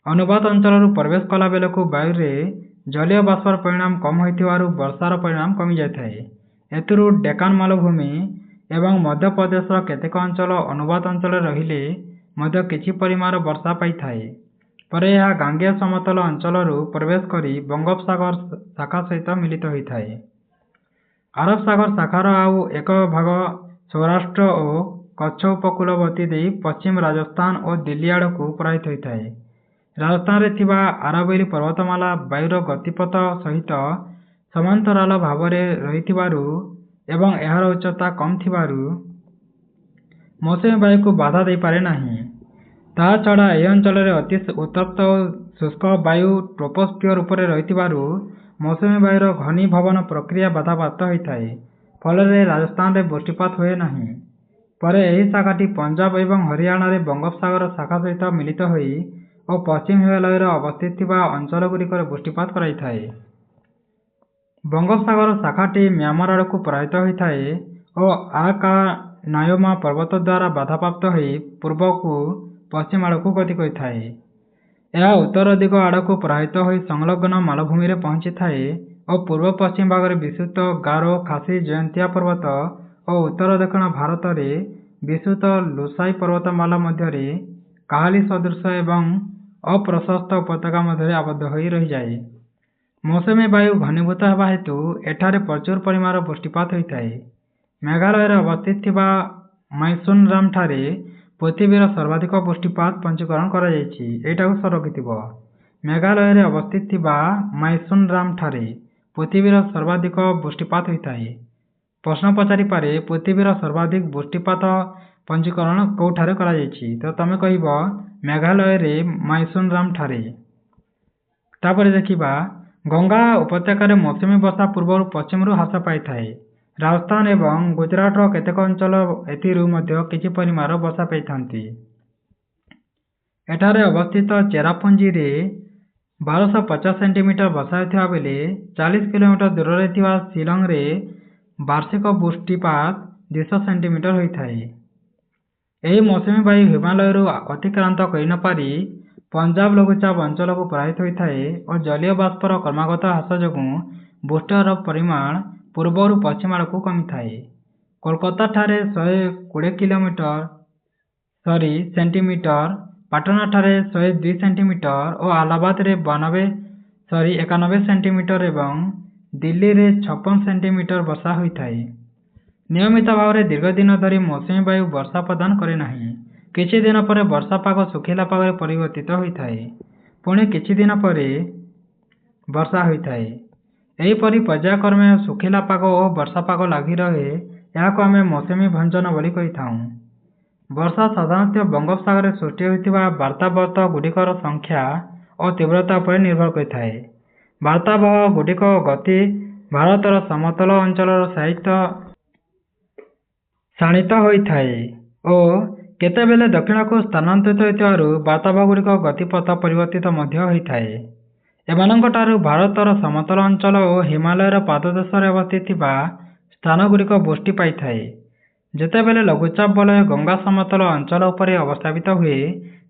ଅନୁବାଦ ଅଞ୍ଚଳରୁ ପ୍ରବେଶ କଲା ବେଳକୁ ବାୟୁରେ ଜଳୀୟ ବାଷ୍ପର ପରିମାଣ କମ୍ ହୋଇଥିବାରୁ ବର୍ଷାର ପରିମାଣ କମିଯାଇଥାଏ। ଏଥିରୁ ଡେକାନ ମାଳଭୂମି ଏବଂ ମଧ୍ୟପ୍ରଦେଶର କେତେକ ଅଞ୍ଚଳ ଅନୁବାଦ ଅଞ୍ଚଳରେ ରହିଲେ ମଧ୍ୟ କିଛି ପରିମାଣର ବର୍ଷା ପାଇଥାଏ। ପରେ ଏହା ଗାଙ୍ଗେୟ ସମତଳ ଅଞ୍ଚଳରୁ ପ୍ରବେଶ କରି ବଙ୍ଗୋପସାଗର ଶାଖା ସହିତ ମିଳିତ ହୋଇଥାଏ। ଆରବ ସାଗର ଶାଖାର ଆଉ ଏକ ଭାଗ ସୌରାଷ୍ଟ୍ର ଓ କଚ୍ଛ ଉପକୂଳବର୍ତ୍ତୀ ଦେଇ ପଶ୍ଚିମ ରାଜସ୍ଥାନ ଓ ଦିଲ୍ଲୀ ଆଡ଼କୁ ପ୍ରବାହିତ ହୋଇଥାଏ। ରାଜସ୍ଥାନରେ ଥିବା ଆରାବଲୀ ପର୍ବତମାଳା ବାୟୁର ଗତିପଥ ସହିତ ସମାନ୍ତରାଳ ଭାବରେ ରହିଥିବାରୁ ଏବଂ ଏହାର ଉଚ୍ଚତା କମ୍ ଥିବାରୁ ମୌସୁମୀ ବାୟୁକୁ ବାଧା ଦେଇପାରେ ନାହିଁ। ତାହା ଛଡ଼ା ଏହି ଅଞ୍ଚଳରେ ଅତି ଉତ୍ତପ୍ତ ଓ ଶୁଷ୍କ ବାୟୁ ଟ୍ରୋପୋସ୍ଫିୟର ଉପରେ ରହିଥିବାରୁ ମୌସୁମୀ ବାୟୁର ଘନୀଭବନ ପ୍ରକ୍ରିୟା ବାଧାପ୍ରାପ୍ତ ହୋଇଥାଏ। ଫଳରେ ରାଜସ୍ଥାନରେ ବୃଷ୍ଟିପାତ ହୁଏ ନାହିଁ। ପରେ ଏହି ଶାଖାଟି ପଞ୍ଜାବ ଏବଂ ହରିୟାଣାରେ ବଙ୍ଗୋପସାଗର ଶାଖା ସହିତ ମିଳିତ ହୋଇ ଓ ପଶ୍ଚିମ ହିମାଳୟରେ ଅବସ୍ଥିତ ଥିବା ଅଞ୍ଚଳଗୁଡ଼ିକରେ ବୃଷ୍ଟିପାତ କରାଇଥାଏ। ବଙ୍ଗୋପସାଗର ଶାଖାଟି ମ୍ୟାଁମାର ଆଡ଼କୁ ପ୍ରବାହିତ ହୋଇଥାଏ ଓ ଆକାନାୟମା ପର୍ବତ ଦ୍ୱାରା ବାଧାପ୍ରାପ୍ତ ହୋଇ ପୂର୍ବକୁ ପଶ୍ଚିମ ଆଡ଼କୁ ଗତି କରିଥାଏ। ଏହା ଉତ୍ତର ଦିଗ ଆଡ଼କୁ ପ୍ରବାହିତ ହୋଇ ସଂଲଗ୍ନ ମାଳଭୂମିରେ ପହଞ୍ଚିଥାଏ ଓ ପୂର୍ବ ପଶ୍ଚିମ ଭାଗରେ ବିସ୍ତୃତ ଗାରୋ, ଖାସି, ଜୟନ୍ତିଆ ପର୍ବତ ଓ ଉତ୍ତର ଦକ୍ଷିଣ ଭାରତରେ ବିସ୍ତୃତ ଲୁସାଇ ପର୍ବତମାଳା ମଧ୍ୟରେ କାହାଲି ସଦୃଶ ଏବଂ ଅପ୍ରଶସ୍ତ ଉପତ୍ୟକା ମଧ୍ୟରେ ଆବଦ୍ଧ ହୋଇ ରହିଯାଏ। ମୌସୁମୀ ବାୟୁ ଘନୀଭୂତ ହେବା ହେତୁ ଏଠାରେ ପ୍ରଚୁର ପରିମାଣର ବୃଷ୍ଟିପାତ ହୋଇଥାଏ। ମେଘାଳୟରେ ଅବସ୍ଥିତ ଥିବା ମାଇସୋନରାମଠାରେ ପୃଥିବୀର ସର୍ବାଧିକ ବୃଷ୍ଟିପାତ ପଞ୍ଜୀକରଣ କରାଯାଇଛି। ଏଇଟାକୁ ରଖିଥିବ। ମେଘାଳୟରେ ଅବସ୍ଥିତ ଥିବା ମାଇସୋନରାମଠାରେ ପୃଥିବୀର ସର୍ବାଧିକ ବୃଷ୍ଟିପାତ ହୋଇଥାଏ। ପ୍ରଶ୍ନ ପଚାରିପାରେ ପୃଥିବୀର ସର୍ବାଧିକ ବୃଷ୍ଟିପାତ ପଞ୍ଜୀକରଣ କେଉଁଠାରେ କରାଯାଇଛି? ତ ତମେ କହିବ ମେଘାଳୟରେ ମାଇସୋନରାମଠାରେ। ତାପରେ ଦେଖିବା ଗଙ୍ଗା ଉପତ୍ୟକାରେ ମୌସୁମୀ ବର୍ଷା ପୂର୍ବରୁ ପଶ୍ଚିମରୁ ହ୍ରାସ ପାଇଥାଏ। ରାଜସ୍ଥାନ ଏବଂ ଗୁଜରାଟର କେତେକ ଅଞ୍ଚଳ ଏଥିରୁ ମଧ୍ୟ କିଛି ପରିମାଣର ବର୍ଷା ପାଇଥାନ୍ତି। ଏଠାରେ ଅବସ୍ଥିତ ଚେରାପୁଞ୍ଜିରେ 1250 ସେଣ୍ଟିମିଟର ବର୍ଷା ହେଉଥିବା ବେଳେ 40 କିଲୋମିଟର ଦୂରରେ ଥିବା ଶିଲଂରେ ବାର୍ଷିକ ବୃଷ୍ଟିପାତ 200 ସେଣ୍ଟିମିଟର ହୋଇଥାଏ। ଏହି ମୌସୁମୀ ବାୟୁ ହିମାଳୟରୁ ଅତିକ୍ରାନ୍ତ କରିନପାରି ପଞ୍ଜାବ ଲଘୁଚାପ ଅଞ୍ଚଳକୁ ପ୍ରବାହିତ ହୋଇଥାଏ ଓ ଜଳୀୟ ବାଷ୍ପର କ୍ରମାଗତ ହ୍ରାସ ଯୋଗୁଁ ବୃଷ୍ଟିର ପରିମାଣ ପୂର୍ବରୁ ପଶ୍ଚିମ ଆଡ଼କୁ କମିଥାଏ। କୋଲକାତାଠାରେ 120 ସେଣ୍ଟିମିଟର, ପାଟନାଠାରେ 102 ସେଣ୍ଟିମିଟର ଓ ଆହ୍ଲାବାଦରେ 91 ସେଣ୍ଟିମିଟର ଏବଂ ଦିଲ୍ଲୀରେ 56 ସେଣ୍ଟିମିଟର ବର୍ଷା ହୋଇଥାଏ। ନିୟମିତ ଭାବରେ ଦୀର୍ଘ ଦିନ ଧରି ମୌସୁମୀ ବାୟୁ ବର୍ଷା ପ୍ରଦାନ କରେ ନାହିଁ। କିଛି ଦିନ ପରେ ବର୍ଷା ପାଗ ଶୁଖିଲା ପାଗରେ ପରିବର୍ତ୍ତିତ ହୋଇଥାଏ। ପୁଣି କିଛି ଦିନ ପରେ ବର୍ଷା ହୋଇଥାଏ। ଏହିପରି ପର୍ଯ୍ୟାୟକ୍ରମେ ଶୁଖିଲା ପାଗ ଓ ବର୍ଷା ପାଗ ଲାଗି ରହେ। ଏହାକୁ ଆମେ ମୌସୁମୀ ଭଞ୍ଜନ ବୋଲି କହିଥାଉ। ବର୍ଷା ସାଧାରଣତଃ ବଙ୍ଗୋପସାଗରରେ ସୃଷ୍ଟି ହୋଇଥିବା ବାର୍ତ୍ତାବହ ଗୁଡ଼ିକର ସଂଖ୍ୟା ଓ ତୀବ୍ରତା ଉପରେ ନିର୍ଭର କରିଥାଏ। ବାର୍ତ୍ତାବହ ଗୁଡ଼ିକ ଗତି ଭାରତର ସମତଳ ଅଞ୍ଚଳର ସହିତ ଶାଣିତ ହୋଇଥାଏ ଓ କେତେବେଳେ ଦକ୍ଷିଣକୁ ସ୍ଥାନାନ୍ତରିତ ହେଉଥିବାରୁ ବାତାବଗୁଡ଼ିକ ଗତିପଥ ପରିବର୍ତ୍ତିତ ମଧ୍ୟ ହୋଇଥାଏ। ଏମାନଙ୍କଠାରୁ ଭାରତର ସମତଳ ଅଞ୍ଚଳ ଓ ହିମାଳୟର ପାଦଦେଶରେ ଅବସ୍ଥିତ ଥିବା ସ୍ଥାନଗୁଡ଼ିକ ବୃଷ୍ଟି ପାଇଥାଏ। ଯେତେବେଳେ ଲଘୁଚାପ ବଳୟ ଗଙ୍ଗା ସମତଳ ଅଞ୍ଚଳ ଉପରେ ଅବସ୍ଥାପିତ ହୁଏ,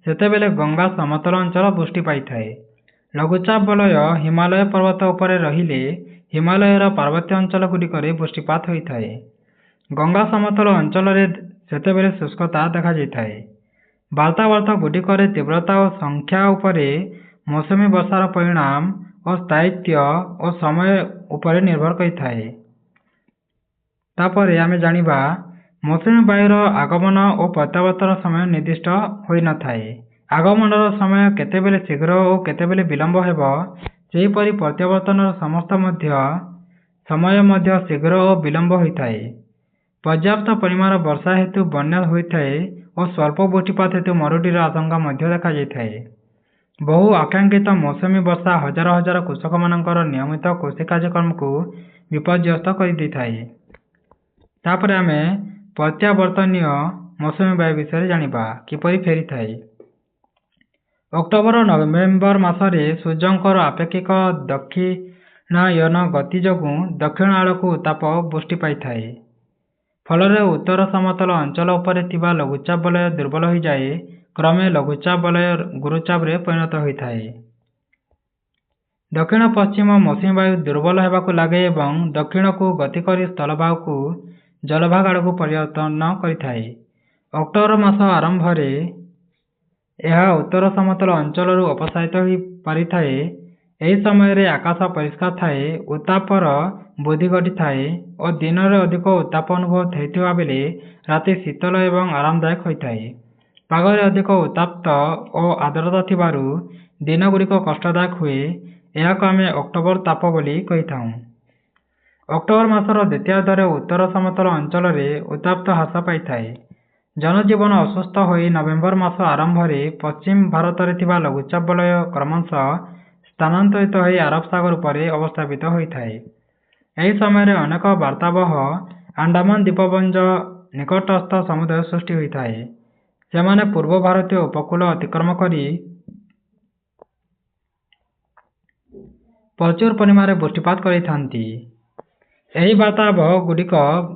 ସେତେବେଳେ ଗଙ୍ଗା ସମତଳ ଅଞ୍ଚଳ ବୃଷ୍ଟି ପାଇଥାଏ। ଲଘୁଚାପ ବଳୟ ହିମାଳୟ ପର୍ବତ ଉପରେ ରହିଲେ ହିମାଳୟର ପାର୍ବତ୍ୟ ଅଞ୍ଚଳଗୁଡ଼ିକରେ ବୃଷ୍ଟିପାତ ହୋଇଥାଏ। ଗଙ୍ଗା ସମତଳ ଅଞ୍ଚଳରେ ସେତେବେଳେ ଶୁଷ୍କତା ଦେଖାଯାଇଥାଏ। ବାର୍ତ୍ତାବର୍ତ୍ତଗୁଡ଼ିକରେ ତୀବ୍ରତା ଓ ସଂଖ୍ୟା ଉପରେ ମୌସୁମୀ ବର୍ଷାର ପରିଣାମ ଓ ସ୍ଥାୟିତ୍ୱ ଓ ସମୟ ଉପରେ ନିର୍ଭର କରିଥାଏ। ତାପରେ ଆମେ ଜାଣିବା ମୌସୁମୀ ବାୟୁର ଆଗମନ ଓ ପ୍ରତ୍ୟାବର୍ତ୍ତନ ସମୟ ନିର୍ଦ୍ଦିଷ୍ଟ ହୋଇନଥାଏ। ଆଗମନର ସମୟ କେତେବେଳେ ଶୀଘ୍ର ଓ କେତେବେଳେ ବିଳମ୍ବ ହେବ, ସେହିପରି ପ୍ରତ୍ୟାବର୍ତ୍ତନର ସମୟ ମଧ୍ୟ ଶୀଘ୍ର ଓ ବିଳମ୍ବ ହୋଇଥାଏ। ପର୍ଯ୍ୟାପ୍ତ ପରିମାଣର ବର୍ଷା ହେତୁ ବନ୍ୟା ହୋଇଥାଏ ଓ ସ୍ୱଳ୍ପ ବୃଷ୍ଟିପାତ ହେତୁ ମରୁଡ଼ିର ଆଶଙ୍କା ମଧ୍ୟ ଦେଖାଯାଇଥାଏ। ବହୁ ଆକାଂକ୍ଷିତ ମୌସୁମୀ ବର୍ଷା ହଜାର ହଜାର କୃଷକମାନଙ୍କର ନିୟମିତ କୃଷି କାର୍ଯ୍ୟକ୍ରମକୁ ବିପର୍ଯ୍ୟସ୍ତ କରିଦେଇଥାଏ। ତାପରେ ଆମେ ପ୍ରତ୍ୟାବର୍ତ୍ତନୀୟ ମୌସୁମୀ ବାୟୁ ବିଷୟରେ ଜାଣିବା କିପରି ଫେରିଥାଏ। ଅକ୍ଟୋବର ଓ ନଭେମ୍ବର ମାସରେ ସୂର୍ଯ୍ୟଙ୍କର ଆପେକ୍ଷିକ ଦକ୍ଷିଣାୟନ ଗତି ଯୋଗୁଁ ଦକ୍ଷିଣ ଆଡ଼କୁ ଉତ୍ତାପ ବୃଷ୍ଟି ପାଇଥାଏ। ଫଳରେ ଉତ୍ତର ସମତଳ ଅଞ୍ଚଳ ଉପରେ ଥିବା ଲଘୁଚାପ ବଳୟ ଦୁର୍ବଳ ହୋଇଯାଇ କ୍ରମେ ଲଘୁଚାପ ବଳୟ ଗୁରୁଚାପରେ ପରିଣତ ହୋଇଥାଏ। ଦକ୍ଷିଣ ପଶ୍ଚିମ ମୌସୁମୀ ବାୟୁ ଦୁର୍ବଳ ହେବାକୁ ଲାଗେ ଏବଂ ଦକ୍ଷିଣକୁ ଗତି କରି ସ୍ଥଳଭାଗକୁ ଜଳଭାଗ ଆଡ଼କୁ ପରିବର୍ତ୍ତନ କରିଥାଏ। ଅକ୍ଟୋବର ମାସ ଆରମ୍ଭରେ ଏହା ଉତ୍ତର ସମତଳ ଅଞ୍ଚଳରୁ ଅପସାରିତ ହୋଇପାରିଥାଏ। ଏହି ସମୟରେ ଆକାଶ ପରିଷ୍କାର ଥାଏ, ଉତ୍ତାପର ବୃଦ୍ଧି ଘଟିଥାଏ ଓ ଦିନରେ ଅଧିକ ଉତ୍ତାପ ଅନୁଭୂତ ହେଉଥିବା ବେଳେ ରାତି ଶୀତଳ ଏବଂ ଆରାମଦାୟକ ହୋଇଥାଏ। ପାଗରେ ଅଧିକ ଉତ୍ତାପ ଓ ଆର୍ଦ୍ରତା ଥିବାରୁ ଦିନଗୁଡ଼ିକ କଷ୍ଟଦାୟକ ହୁଏ। ଏହାକୁ ଆମେ ଅକ୍ଟୋବର ତାପ ବୋଲି କହିଥାଉ। ଅକ୍ଟୋବର ମାସର ଦ୍ୱିତୀୟାର୍ଦ୍ଧରେ ଉତ୍ତର ସମତଳ ଅଞ୍ଚଳରେ ଉତ୍ତାପ ହ୍ରାସ ପାଇଥାଏ। ଜନଜୀବନ ଅସୁସ୍ଥ ହୋଇ ନଭେମ୍ବର ମାସ ଆରମ୍ଭରେ ପଶ୍ଚିମ ଭାରତରେ ଥିବା ଲଘୁଚାପ ବଳୟ କ୍ରମଶଃ ସ୍ଥାନାନ୍ତରିତ ହୋଇ ଆରବ ସାଗର ଉପରେ ଅବସ୍ଥାପିତ ହୋଇଥାଏ। ଏହି ସମୟରେ ଅନେକ ବାର୍ତ୍ତାବହ ଆଣ୍ଡାମାନ ଦ୍ୱୀପପୁଞ୍ଜ ନିକଟସ୍ଥ ସମୁଦ୍ରରେ ସୃଷ୍ଟି ହୋଇଥାଏ। ସେମାନେ ପୂର୍ବ ଭାରତୀୟ ଉପକୂଳ ଅତିକ୍ରମ କରି ପ୍ରଚୁର ପରିମାଣରେ ବୃଷ୍ଟିପାତ କରିଥାନ୍ତି। ଏହି ବାର୍ତ୍ତାବହଗୁଡ଼ିକ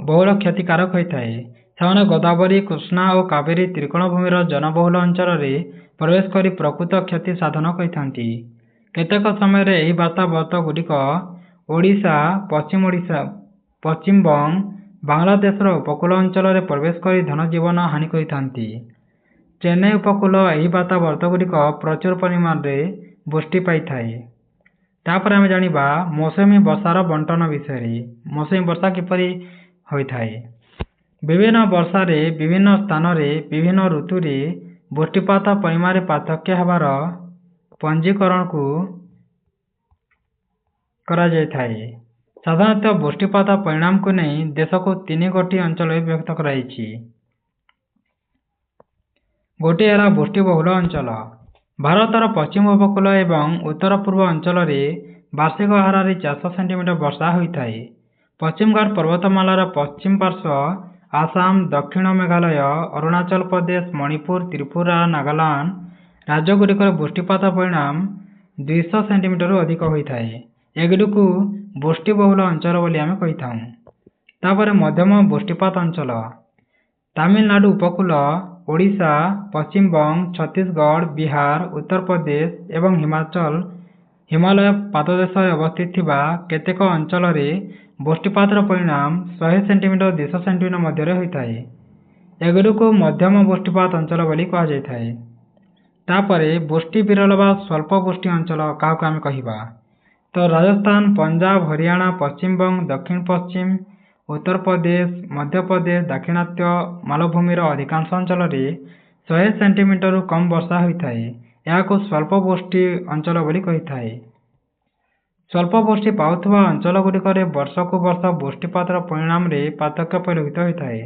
ବହୁଳ କ୍ଷତିକାରକ ହୋଇଥାଏ। ସେମାନେ ଗୋଦାବରୀ, କୃଷ୍ଣା ଓ କାବେରୀ ତ୍ରିକୋଣଭୂମିର ଜନବହୁଳ ଅଞ୍ଚଳରେ ପ୍ରବେଶ କରି ପ୍ରକୃତ କ୍ଷତି ସାଧନ କରିଥାନ୍ତି। କେତେକ ସମୟରେ ଏହି ବାର୍ତ୍ତାବର୍ତ୍ତଗୁଡ଼ିକ ଓଡ଼ିଶା, ପଶ୍ଚିମବଙ୍ଗ, ବାଂଲାଦେଶର ଉପକୂଳ ଅଞ୍ଚଳରେ ପ୍ରବେଶ କରି ଧନଜୀବନ ହାନି କରିଥାନ୍ତି। ଚେନ୍ନାଇ ଉପକୂଳ ଏହି ବାର୍ତ୍ତାବର୍ତ୍ତଗୁଡ଼ିକ ପ୍ରଚୁର ପରିମାଣରେ ବୃଷ୍ଟି ପାଇଥାଏ। ତାପରେ ଆମେ ଜାଣିବା ମୌସୁମୀ ବର୍ଷାର ବଣ୍ଟନ ବିଷୟରେ। ମୌସୁମୀ ବର୍ଷା କିପରି ହୋଇଥାଏ। ବିଭିନ୍ନ ବର୍ଷାରେ ବିଭିନ୍ନ ସ୍ଥାନରେ ବିଭିନ୍ନ ଋତୁରେ ବୃଷ୍ଟିପାତ ପରିମାଣରେ ପାର୍ଥକ୍ୟ ହେବାର ପଞ୍ଜୀକରଣକୁ କରାଯାଇଥାଏ। ସାଧାରଣତଃ ବୃଷ୍ଟିପାତ ପରିମାଣକୁ ନେଇ ଦେଶକୁ 3 ଗୋଟି ଅଞ୍ଚଳରେ ବିଭକ୍ତ କରାଯାଇଛି। ଗୋଟିଏ ହେଲା ବୃଷ୍ଟିବହୁଳ ଅଞ୍ଚଳ। ଭାରତର ପଶ୍ଚିମ ଉପକୂଳ ଏବଂ ଉତ୍ତର ପୂର୍ବ ଅଞ୍ଚଳରେ ବାର୍ଷିକ ହାରରେ 400 ସେଣ୍ଟିମିଟର ବର୍ଷା ହୋଇଥାଏ। ପଶ୍ଚିମଘାଟ ପର୍ବତମାଳାର ପଶ୍ଚିମ ପାର୍ଶ୍ୱ, ଆସାମ, ଦକ୍ଷିଣ ମେଘାଳୟ, ଅରୁଣାଚଳ ପ୍ରଦେଶ, ମଣିପୁର, ତ୍ରିପୁରା, ନାଗାଲାଣ୍ଡ ରାଜ୍ୟଗୁଡ଼ିକରେ ବୃଷ୍ଟିପାତ ପରିମାଣ 200 ସେଣ୍ଟିମିଟରରୁ ଅଧିକ ହୋଇଥାଏ। ଏଗୁଡ଼ିକୁ ବୃଷ୍ଟିବହୁଳ ଅଞ୍ଚଳ ବୋଲି ଆମେ କହିଥାଉ। ତାପରେ ମଧ୍ୟମ ବୃଷ୍ଟିପାତ ଅଞ୍ଚଳ। ତାମିଲନାଡୁ ଉପକୂଳ, ଓଡ଼ିଶା, ପଶ୍ଚିମବଙ୍ଗ, ଛତିଶଗଡ଼, ବିହାର, ଉତ୍ତରପ୍ରଦେଶ ଏବଂ ହିମାଳୟ ପାଦଦେଶରେ ଅବସ୍ଥିତ ଥିବା କେତେକ ଅଞ୍ଚଳରେ ବୃଷ୍ଟିପାତର ପରିମାଣ 100 ସେଣ୍ଟିମିଟର 200 ସେଣ୍ଟିମିଟର ମଧ୍ୟରେ ହୋଇଥାଏ। ଏଗୁଡ଼ିକୁ ମଧ୍ୟମ ବୃଷ୍ଟିପାତ ଅଞ୍ଚଳ ବୋଲି କୁହାଯାଇଥାଏ। ତାପରେ ବୃଷ୍ଟି ବିରଳ ବା ସ୍ୱଳ୍ପ ବୃଷ୍ଟି ଅଞ୍ଚଳ କାହାକୁ ଆମେ କହିବା ତ ରାଜସ୍ଥାନ, ପଞ୍ଜାବ, ହରିୟାଣା, ପଶ୍ଚିମବଙ୍ଗ, ଦକ୍ଷିଣ ପଶ୍ଚିମ, ଉତ୍ତରପ୍ରଦେଶ, ମଧ୍ୟପ୍ରଦେଶ, ଦାକ୍ଷିଣାତ୍ୟ ମାଳଭୂମିର ଅଧିକାଂଶ ଅଞ୍ଚଳରେ 100 ସେଣ୍ଟିମିଟରରୁ କମ୍ ବର୍ଷା ହୋଇଥାଏ। ଏହାକୁ ସ୍ୱଳ୍ପ ବୃଷ୍ଟି ଅଞ୍ଚଳ ବୋଲି କହିଥାଏ। ସ୍ୱଳ୍ପ ବୃଷ୍ଟି ପାଉଥିବା ଅଞ୍ଚଳଗୁଡ଼ିକରେ ବର୍ଷକୁ ବର୍ଷ ବୃଷ୍ଟିପାତର ପରିମାଣରେ ପାର୍ଥକ୍ୟ ପରିଲକ୍ଷିତ ହୋଇଥାଏ,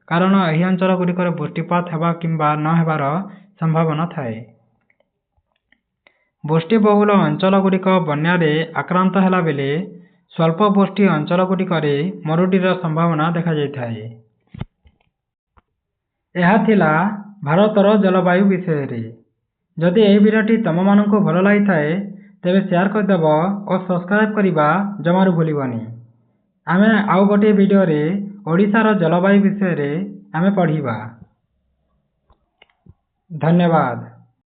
କାରଣ ଏହି ଅଞ୍ଚଳଗୁଡ଼ିକରେ ବୃଷ୍ଟିପାତ ହେବା କିମ୍ବା ନ ହେବାର ସମ୍ଭାବନା ଥାଏ। ବୃଷ୍ଟିବହୁଳ ଅଞ୍ଚଳଗୁଡ଼ିକ ବନ୍ୟାରେ ଆକ୍ରାନ୍ତ ହେଲା ବେଳେ ସ୍ୱଳ୍ପ ବୃଷ୍ଟି ଅଞ୍ଚଳଗୁଡ଼ିକରେ ମରୁଡ଼ିର ସମ୍ଭାବନା ଦେଖାଯାଇଥାଏ। ଏହା ଥିଲା ଭାରତର ଜଳବାୟୁ ବିଷୟରେ। ଯଦି ଏହି ଭିଡ଼ିଓଟି ତୁମମାନଙ୍କୁ ଭଲ ଲାଗିଥାଏ ତେବେ ସେୟାର କରିଦେବ ଓ ସବସ୍କ୍ରାଇବ୍ କରିବା ଜମାରୁ ଭୁଲିବନି। ଆମେ ଆଉ ଗୋଟିଏ ଭିଡ଼ିଓରେ ଓଡ଼ିଶାର ଜଳବାୟୁ ବିଷୟରେ ଆମେ ପଢ଼ିବା। ଧନ୍ୟବାଦ।